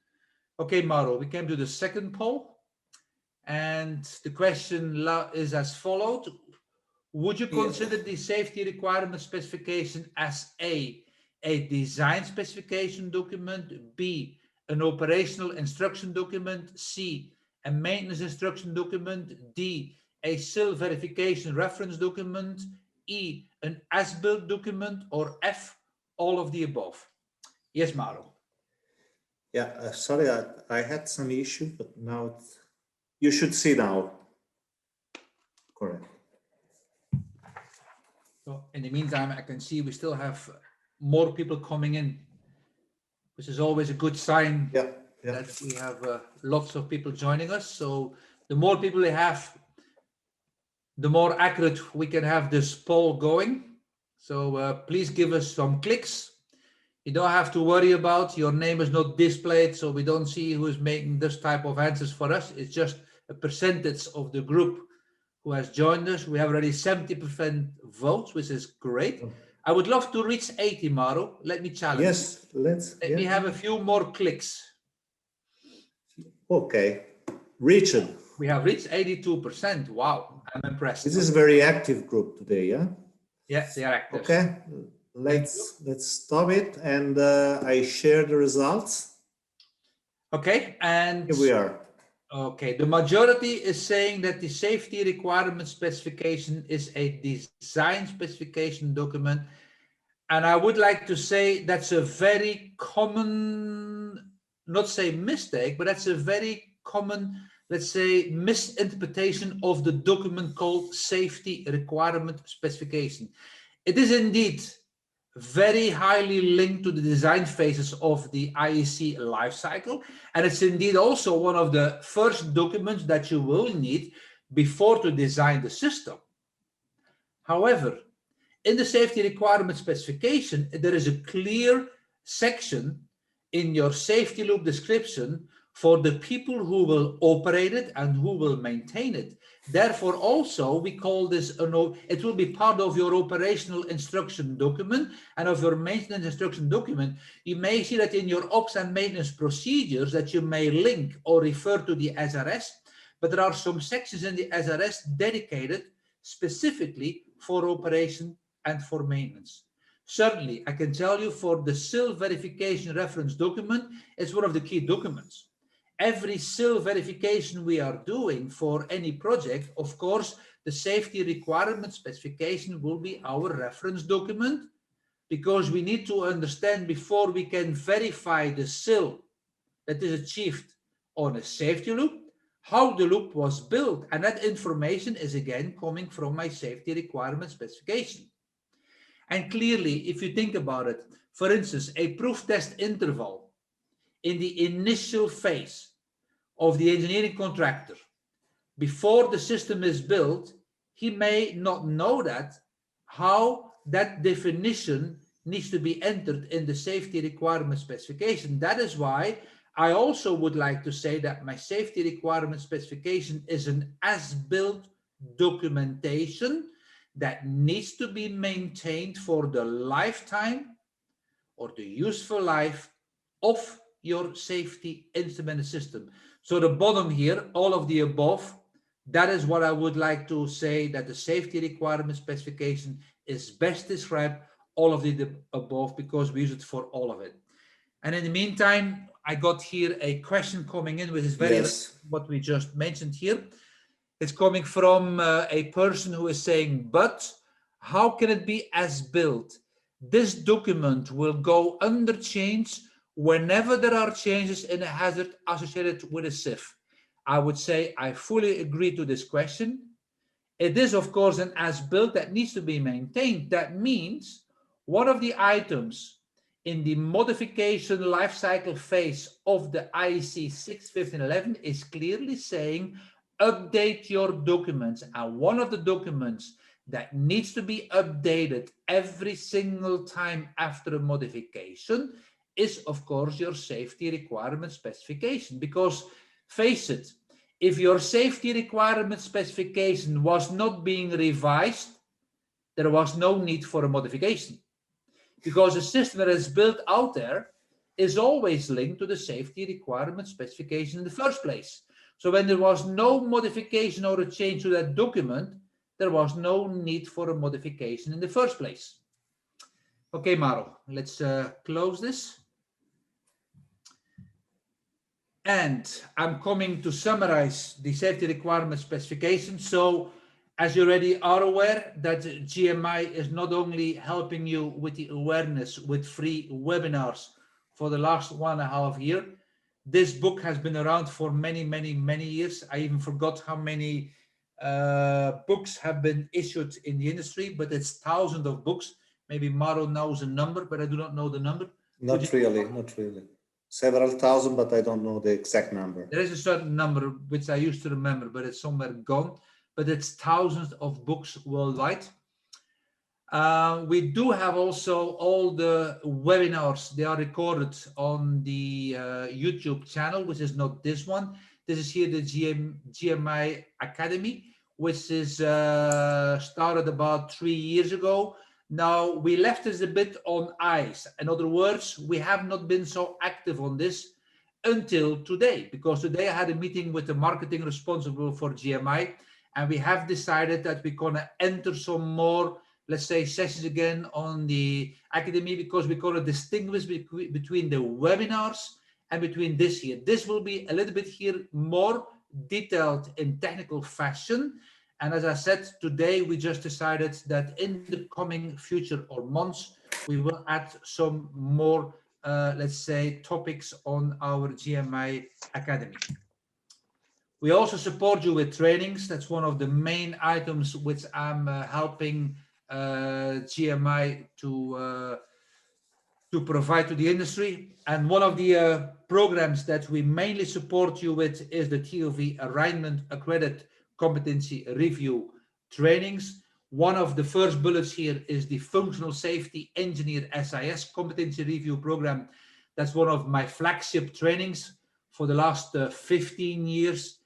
Speaker 2: Okay, Mauro, we came to the second poll. And the question is as followed. Would you consider the safety requirement specification as A design specification document, B, an operational instruction document, C, a maintenance instruction document, D, a SIL verification reference document, E, an as-built document, or F, all of the above? Yes, Mauro.
Speaker 1: Yeah, sorry, I had some issue, but now you should see now. Correct.
Speaker 2: So in the meantime, I can see we still have more people coming in, which is always a good sign that we have lots of people joining us. So the more people we have, the more accurate we can have this poll going. So please give us some clicks. You don't have to worry about your name is not displayed, so we don't see who is making this type of answers for us. It's just a percentage of the group who has joined us. We have already 70% votes, which is great. I would love to reach 80, Mauro. Let me challenge.
Speaker 1: Yes, let's.
Speaker 2: Let me have a few more clicks.
Speaker 1: Okay, Richard.
Speaker 2: We have reached 82%. Wow, I'm impressed.
Speaker 1: This is a very active group today, yeah?
Speaker 2: Yeah, they are active.
Speaker 1: Okay, let's stop it, and I share the results.
Speaker 2: Okay, and
Speaker 1: here we are.
Speaker 2: Okay, the majority is saying that the safety requirement specification is a design specification document. And I would like to say that's a very common, not say mistake, but that's a very common, let's say, misinterpretation of the document called safety requirement specification. It is indeed very highly linked to the design phases of the IEC lifecycle. And it's indeed also one of the first documents that you will need before to design the system. However, in the safety requirement specification, there is a clear section in your safety loop description for the people who will operate it and who will maintain it. Therefore, also, we call this, it will be part of your operational instruction document and of your maintenance instruction document. You may see that in your ops and maintenance procedures that you may link or refer to the SRS, but there are some sections in the SRS dedicated specifically for operation and for maintenance. Certainly, I can tell you for the SIL verification reference document, it's one of the key documents. Every SIL verification we are doing for any project, of course, the safety requirement specification will be our reference document, because we need to understand before we can verify the SIL that is achieved on a safety loop, how the loop was built. And that information is again coming from my safety requirement specification. And clearly, if you think about it, for instance, a proof test interval in the initial phase of the engineering contractor, before the system is built, he may not know that, how that definition needs to be entered in the safety requirement specification. That is why I also would like to say that my safety requirement specification is an as-built documentation that needs to be maintained for the lifetime or the useful life of your safety instrument system. So the bottom here, all of the above, that is what I would like to say, that the safety requirement specification is best described, all of the above, because we use it for all of it. And in the meantime, I got here a question coming in, which is very what we just mentioned here. It's coming from a person who is saying, but how can it be as built? This document will go under change whenever there are changes in a hazard associated with a SIF. I would say I fully agree to this question. It is, of course, an as-built that needs to be maintained. That means one of the items in the modification lifecycle phase of the IEC 61511 is clearly saying update your documents. And one of the documents that needs to be updated every single time after a modification is, of course, your safety requirement specification. Because face it, if your safety requirement specification was not being revised, there was no need for a modification. Because a system that is built out there is always linked to the safety requirement specification in the first place. So when there was no modification or a change to that document, there was no need for a modification in the first place. Okay, Maro, let's close this. And I'm coming to summarize the safety requirement specification. So as you already are aware, that GMI is not only helping you with the awareness with free webinars for the last 1.5 years. This book has been around for many, many, many years. I even forgot how many books have been issued in the industry, but it's thousands of books. Maybe Maro knows a number, but I do not know the number.
Speaker 1: Not really. Several thousand, but I don't know the exact number.
Speaker 2: There is a certain number which I used to remember, but it's somewhere gone. But it's thousands of books worldwide. We do have also all the webinars. They are recorded on the YouTube channel, which is not this one. This is here the GMMI Academy, which is started about 3 years ago. Now, we left this a bit on ice. In other words, we have not been so active on this until today, because today I had a meeting with the marketing responsible for GMI, and we have decided that we're going to enter some more, let's say, sessions again on the Academy, because we're going to distinguish between the webinars and between this year. This will be a little bit here more detailed in technical fashion. And as I said, today we just decided that in the coming future or months, we will add some more, let's say, topics on our GMI Academy. We also support you with trainings. That's one of the main items which I'm helping GMI to provide to the industry. And one of the programs that we mainly support you with is the TOV Alignment Accredited Competency Review trainings. One of the first bullets here is the Functional Safety Engineer SIS Competency Review Program. That's one of my flagship trainings for the last 15 years.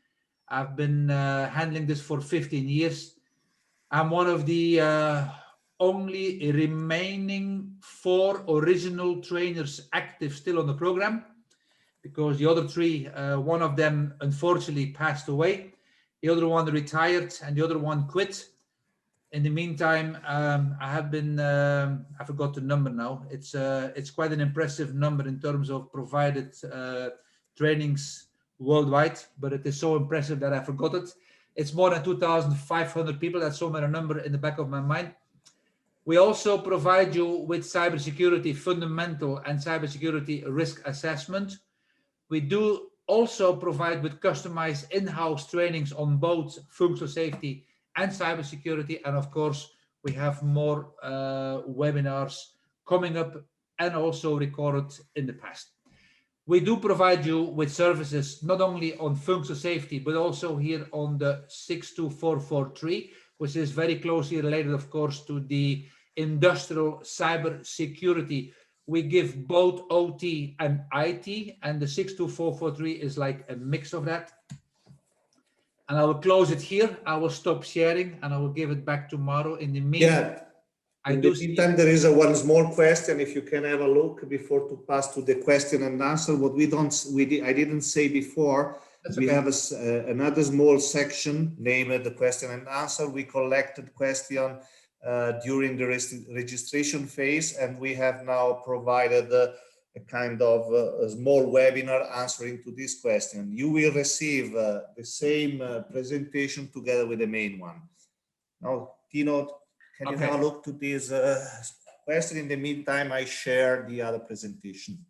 Speaker 2: I've been handling this for 15 years. I'm one of the only remaining 4 original trainers active still on the program, because the other 3, one of them unfortunately passed away. The other one retired and the other one quit. In the meantime, I have been, I forgot the number now. It's quite an impressive number in terms of provided trainings worldwide, but it is so impressive that I forgot it. It's more than 2,500 people. That's somewhere a number in the back of my mind. We also provide you with cybersecurity fundamental and cybersecurity risk assessment. We do also provide with customized in-house trainings on both functional safety and cybersecurity. And of course, we have more webinars coming up and also recorded in the past. We do provide you with services not only on functional safety, but also here on the 62443, which is very closely related, of course, to the industrial cybersecurity. We give both OT and IT, and the 62443 is like a mix of that. And I will close it here. I will stop sharing and I will give it back to Mauro. In the meantime,
Speaker 1: in the meantime, there is one small question. If you can have a look before to pass to the question and answer. What I didn't say before. We have another small section named the question and answer. We collected question during the registration phase, and we have now provided a kind of a small webinar answering to this question. You will receive the same presentation together with the main one. Now, Tino, can you have a look to this question? In the meantime, I share the other presentation.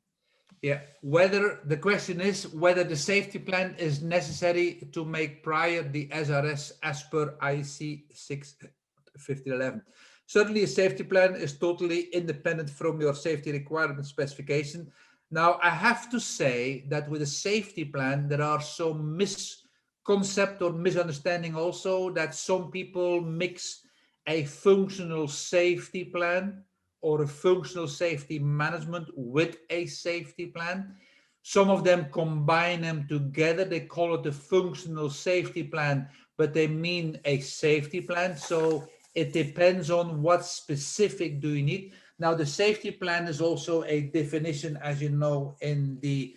Speaker 2: Yeah, whether the question is whether the safety plan is necessary to make prior the SRS as per IC 65011. Certainly, a safety plan is totally independent from your safety requirement specification. Now, I have to say that with a safety plan, there are some misconcept or misunderstanding also that some people mix a functional safety plan or a functional safety management with a safety plan. Some of them combine them together. They call it a functional safety plan, but they mean a safety plan. So it depends on what specific do you need. Now, the safety plan is also a definition, as you know, in the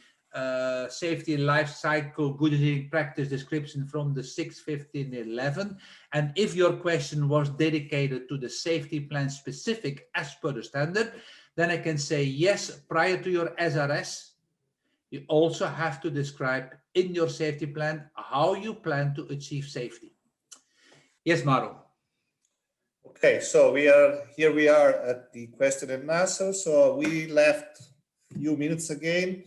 Speaker 2: safety life cycle good engineering practice description from the 61511. And if your question was dedicated to the safety plan specific as per the standard, then I can say yes, prior to your SRS, you also have to describe in your safety plan how you plan to achieve safety. Yes, Mauro.
Speaker 1: Okay, so we are at the question and answer. So we left a few minutes again.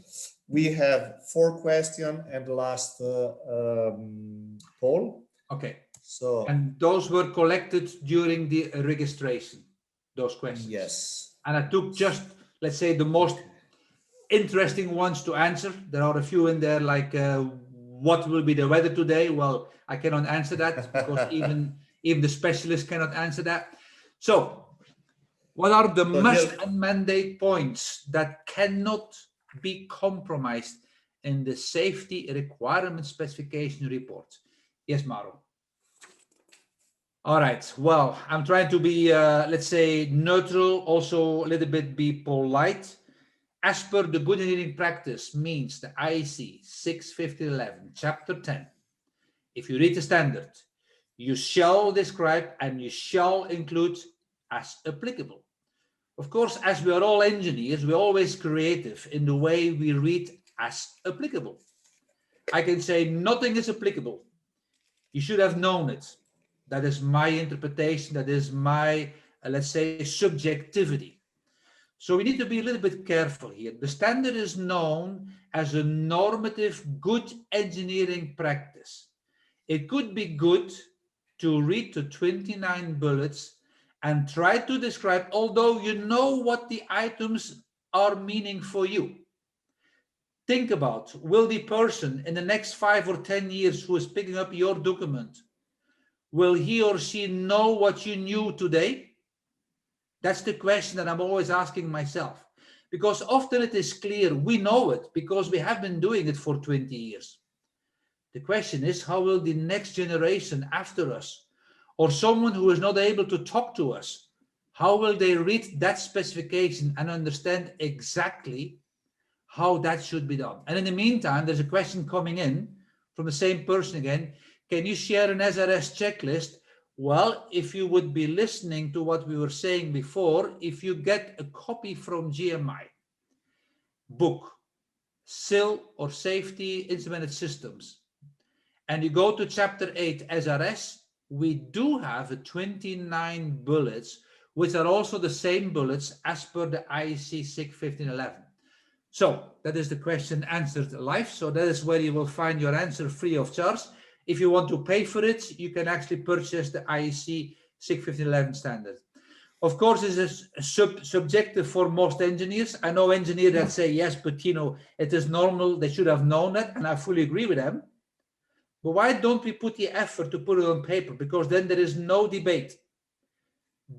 Speaker 1: We have 4 questions and the last poll.
Speaker 2: Okay.
Speaker 1: So
Speaker 2: and those were collected during the registration, those questions.
Speaker 1: Yes.
Speaker 2: And I took just, let's say, the most interesting ones to answer. There are a few in there like what will be the weather today? Well, I cannot answer that because even the specialists cannot answer that. So what are the must and mandate points that cannot be compromised in the safety requirement specification report? Yes, Mauro. All right. Well, I'm trying to be, let's say, neutral, also a little bit be polite. As per the good engineering practice means the IEC 65011, chapter 10. If you read the standard, you shall describe and you shall include as applicable. Of course, as we are all engineers, we're always creative in the way we read as applicable. I can say nothing is applicable. You should have known it. That is my interpretation. That is my, let's say, subjectivity. So we need to be a little bit careful here. The standard is known as a normative good engineering practice. It could be good to read the 29 bullets and try to describe, although you know what the items are meaning for you. Think about, will the person in the next 5 or 10 years who is picking up your document, will he or she know what you knew today? That's the question that I'm always asking myself, because often it is clear we know it because we have been doing it for 20 years. The question is, how will the next generation after us, or someone who is not able to talk to us, how will they read that specification and understand exactly how that should be done? And in the meantime, there's a question coming in from the same person again. can you share an SRS checklist? Well, if you would be listening to what we were saying before, if you get a copy from GMI book, SIL or Safety Instrumented Systems, and you go to chapter 8 SRS, we do have 29 bullets, which are also the same bullets as per the IEC 61511. So that is the question answered live. So that is where you will find your answer free of charge. If you want to pay for it, you can actually purchase the IEC 61511 standard. Of course, this is subjective for most engineers. I know engineers that say, yes, but it is normal. They should have known that. And I fully agree with them. But why don't we put the effort to put it on paper? Because then there is no debate.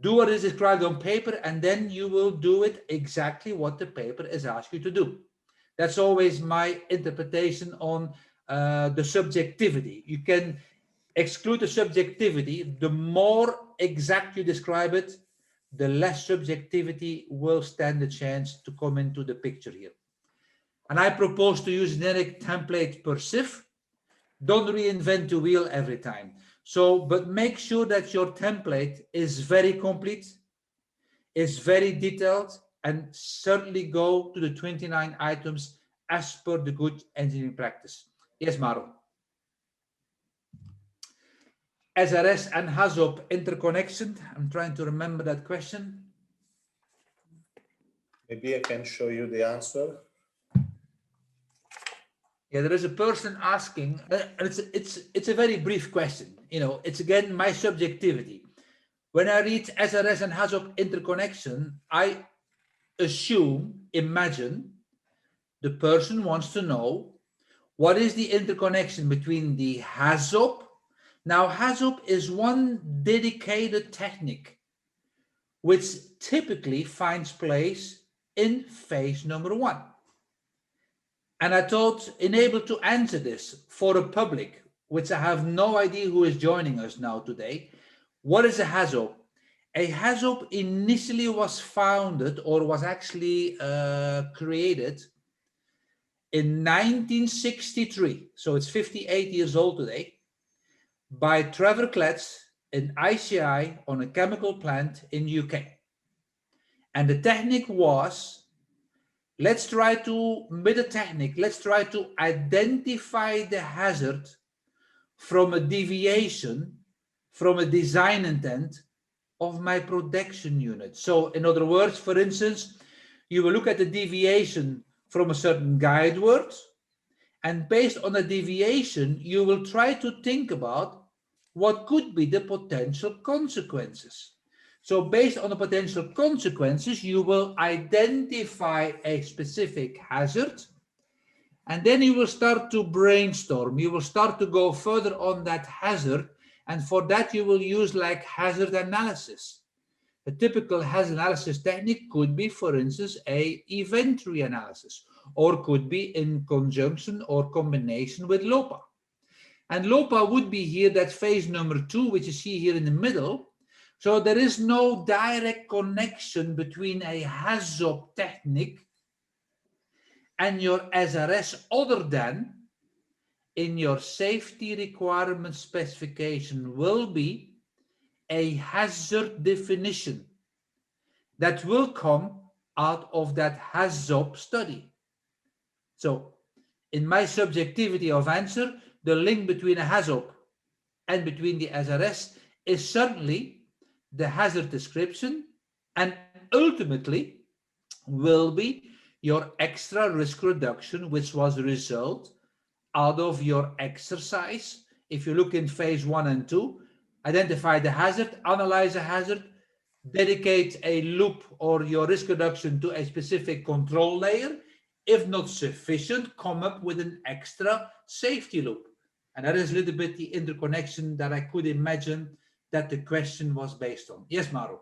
Speaker 2: Do what is described on paper, and then you will do it exactly what the paper is asking you to do. That's always my interpretation on the subjectivity. You can exclude the subjectivity. The more exact you describe it, the less subjectivity will stand a chance to come into the picture here. And I propose to use generic template per SIF. Don't reinvent the wheel every time. So, but make sure that your template is very complete, is very detailed, and certainly go to the 29 items as per the good engineering practice. Yes, Maro. SRS and Hazop interconnection. I'm trying to remember that question.
Speaker 1: Maybe I can show you the answer.
Speaker 2: Yeah, there is a person asking, it's a very brief question. It's again my subjectivity. When I read SRS and Hazop interconnection, I imagine the person wants to know what is the interconnection between the Hazop. Now, Hazop is one dedicated technique which typically finds place in phase number 1. And I thought, enabled to answer this for the public, which I have no idea who is joining us now today, what is a Hazop? A Hazop initially was founded or was actually created in 1963, so it's 58 years old today, by Trevor Kletz in ICI on a chemical plant in UK. And the technique was, let's try to identify the hazard from a deviation from a design intent of my production unit. So in other words, for instance, you will look at the deviation from a certain guide word, and based on the deviation, you will try to think about what could be the potential consequences. So based on the potential consequences, you will identify a specific hazard, and then you will start to brainstorm. You will start to go further on that hazard, and for that you will use like hazard analysis. A typical hazard analysis technique could be, for instance, a event tree analysis, or could be in conjunction or combination with LOPA. And LOPA would be here, that phase number 2, which you see here in the middle. So there is no direct connection between a Hazop technique and your SRS, other than in your safety requirement specification will be a hazard definition that will come out of that Hazop study. So in my subjectivity of answer, the link between a Hazop and between the SRS is certainly the hazard description, and ultimately will be your extra risk reduction, which was a result out of your exercise. If you look in phase 1 and 2, identify the hazard, analyze a hazard, dedicate a loop or your risk reduction to a specific control layer. If not sufficient, come up with an extra safety loop. And that is a little bit the interconnection that I could imagine that the question was based on. Yes, Maro.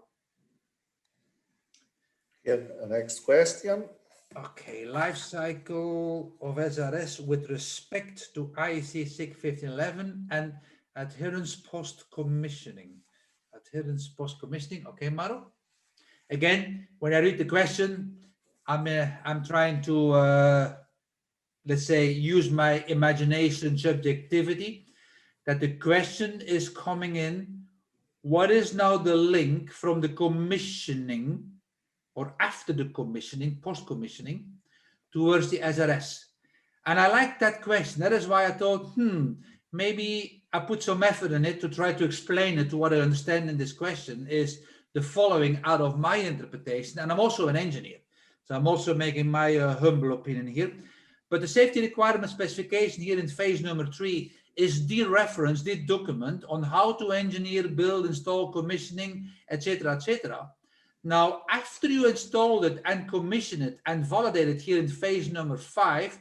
Speaker 1: Here, next question.
Speaker 2: Okay, life cycle of SRS with respect to IEC 61511 and adherence post-commissioning. Adherence post-commissioning. Okay, Maro. Again, when I read the question, I'm trying to let's say use my imagination, subjectivity. that the question is coming in, what is now the link from the commissioning or after the commissioning, post-commissioning, towards the SRS? And I like that question. That is why I thought, maybe I put some effort in it to try to explain it to what I understand in this question is the following out of my interpretation. And I'm also an engineer, so I'm also making my humble opinion here. But the safety requirement specification here in phase number 3 is the reference, the document on how to engineer, build, install, commissioning, etc., etc. Now, after you installed it and commission it and validate it here in phase number 5,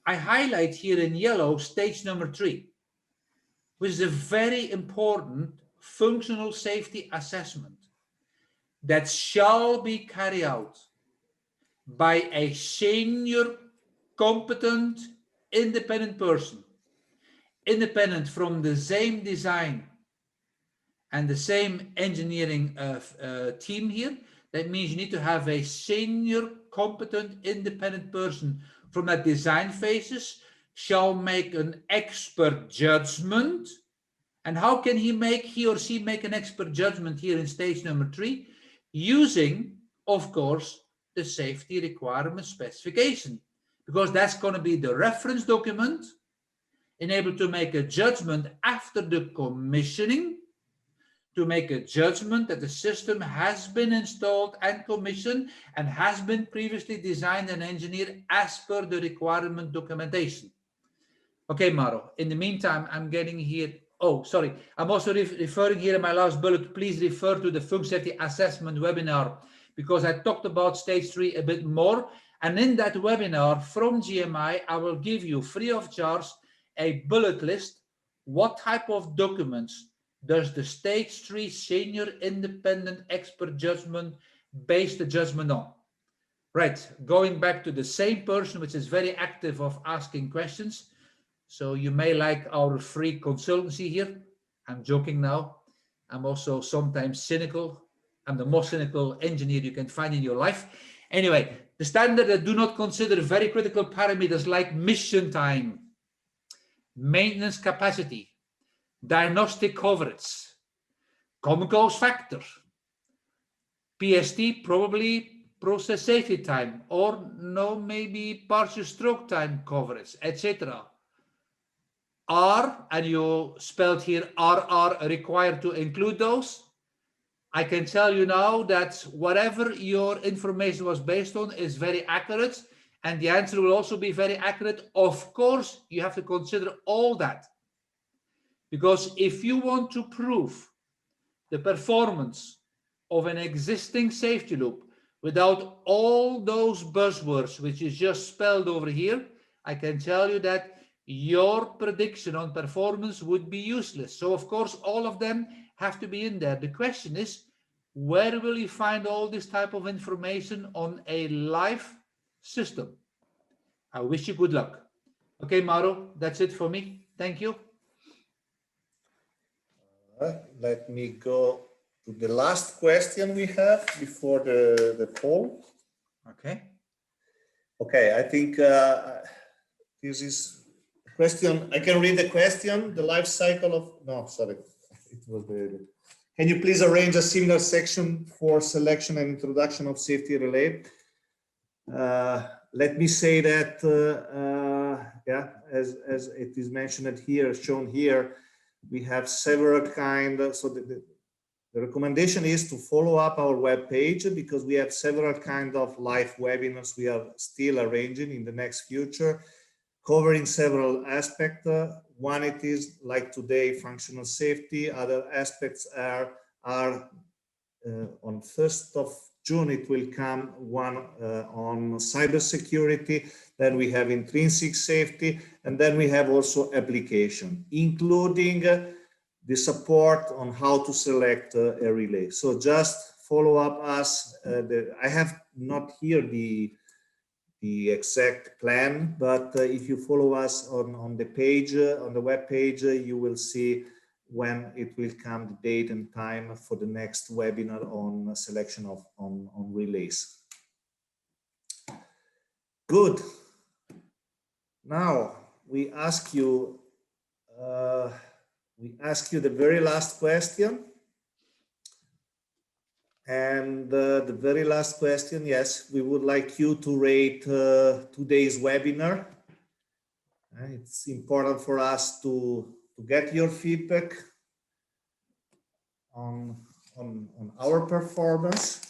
Speaker 2: I highlight here in yellow stage number 3, which is a very important functional safety assessment that shall be carried out by a senior, competent, independent person, independent from the same design and the same engineering team here. That means you need to have a senior, competent, independent person from that design phases shall make an expert judgment. And how can he or she make an expert judgment here in stage number 3? Using, of course, the safety requirement specification, because that's going to be the reference document enabled to make a judgment after the commissioning, to make a judgment that the system has been installed and commissioned and has been previously designed and engineered as per the requirement documentation. Okay, Maro, in the meantime, I'm getting here, oh, sorry, I'm also referring here in my last bullet, please refer to the Function Safety Assessment webinar, because I talked about stage 3 a bit more. And in that webinar from GMI, I will give you free of charge a bullet list. What type of documents does the stage 3 senior independent expert judgment base the judgment on? Right, going back to the same person, which is very active of asking questions. So you may like our free consultancy here. I'm joking now. I'm also sometimes cynical. I'm the most cynical engineer you can find in your life. Anyway, the standard that do not consider very critical parameters like mission time, maintenance capacity, diagnostic coverage, common cause factor, PST, probably process safety time, or no, maybe partial stroke time coverage, etc. Are, and you spelled here are required to include those? I can tell you now that whatever your information was based on is very accurate, and the answer will also be very accurate. Of course, you have to consider all that, because if you want to prove the performance of an existing safety loop without all those buzzwords which is just spelled over here, I can tell you that your prediction on performance would be useless. So of course, all of them have to be in there. The question is, where will you find all this type of information on a live system? I wish you good luck. Okay, Mauro, that's it for me. Thank you.
Speaker 1: Let me go to the last question we have before the poll.
Speaker 2: Okay.
Speaker 1: Okay, I think this is a question. I can read the question. The life cycle of, no, sorry, it was the, can you please arrange a similar section for selection and introduction of safety relay? Let me say that, yeah, as it is mentioned here, shown here, we have several kinds. So the recommendation is to follow up our web page, because we have several kinds of live webinars we are still arranging in the next future, covering several aspects. One, it is like today, functional safety. Other aspects are on 1st of June, it will come one on cybersecurity. Then we have intrinsic safety, and then we have also application, including the support on how to select a relay. So just follow up us. I have not here the exact plan, but if you follow us on the page, on the web page, you will see when it will come, the date and time for the next webinar on selection of on relays. Good. Now we ask you we ask you the very last question. And the very last question, yes, we would like you to rate today's webinar. It's important for us to get your feedback on our performance.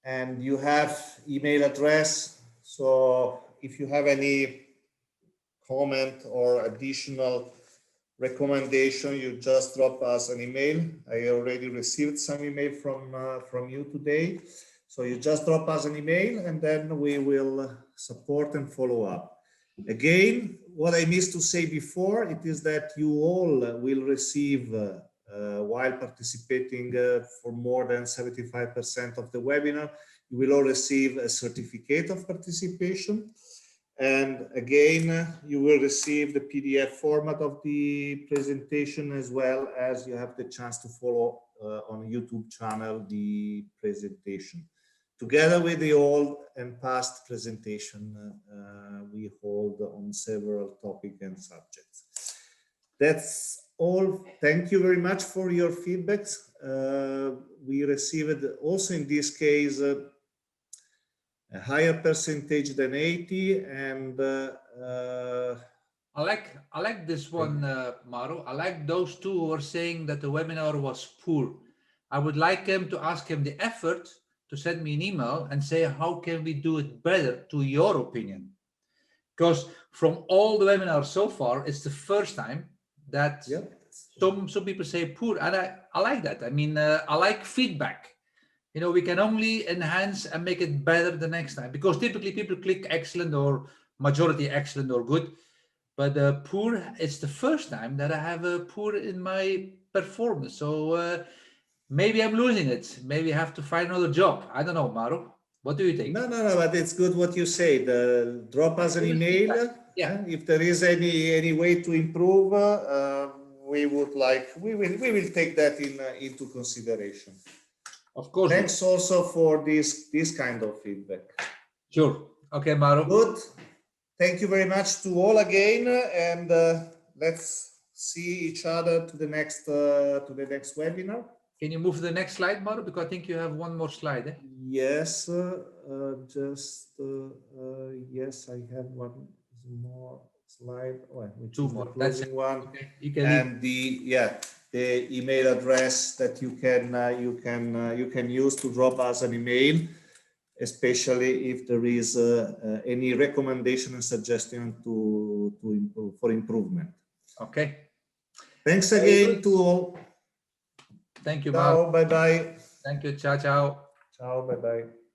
Speaker 1: And you have email address. So if you have any comment or additional recommendation, you just drop us an email. I already received some email from you today. So you just drop us an email and then we will support and follow up. Again, what I missed to say before, it is that you all will receive, while participating for more than 75% of the webinar, you will all receive a certificate of participation. And again, you will receive the PDF format of the presentation, as well as you have the chance to follow on YouTube channel the presentation, together with the old and past presentation we hold on several topics and subjects. That's all. Thank you very much for your feedbacks. We received also in this case a higher percentage than 80, and
Speaker 2: I like this one, Mauro. I like those two who are saying that the webinar was poor. I would like him to ask him the effort to send me an email and say, how can we do it better to your opinion? Because from all the webinars so far, it's the first time that some people say poor, and I like that. I mean, I like feedback. You know, we can only enhance and make it better the next time, because typically people click excellent or majority excellent or good, but poor, it's the first time that I have a poor in my performance. So maybe I'm losing it. Maybe I have to find another job. I don't know, Mauro. What do you think?
Speaker 1: No, but it's good what you say. Drop us an email.
Speaker 2: Yeah.
Speaker 1: If there is any way to improve, we will take that into consideration.
Speaker 2: Of course.
Speaker 1: Thanks also for this kind of feedback.
Speaker 2: Sure. Okay, Mauro.
Speaker 1: Good. Thank you very much to all again, and let's see each other to the next webinar.
Speaker 2: Can you move to the next slide, Mauro? Because I think you have one more slide.
Speaker 1: Yes, yes, I have one more slide. Which
Speaker 2: two
Speaker 1: is
Speaker 2: more.
Speaker 1: The closing one.
Speaker 2: Okay. You can
Speaker 1: and the email address that you can use to drop us an email, especially if there is any recommendation and suggestion for improvement.
Speaker 2: Okay.
Speaker 1: Thanks again to all.
Speaker 2: Thank you,
Speaker 1: Ciao,
Speaker 2: Mauro.
Speaker 1: bye bye.
Speaker 2: Thank you. Ciao, ciao.
Speaker 1: Ciao, bye bye.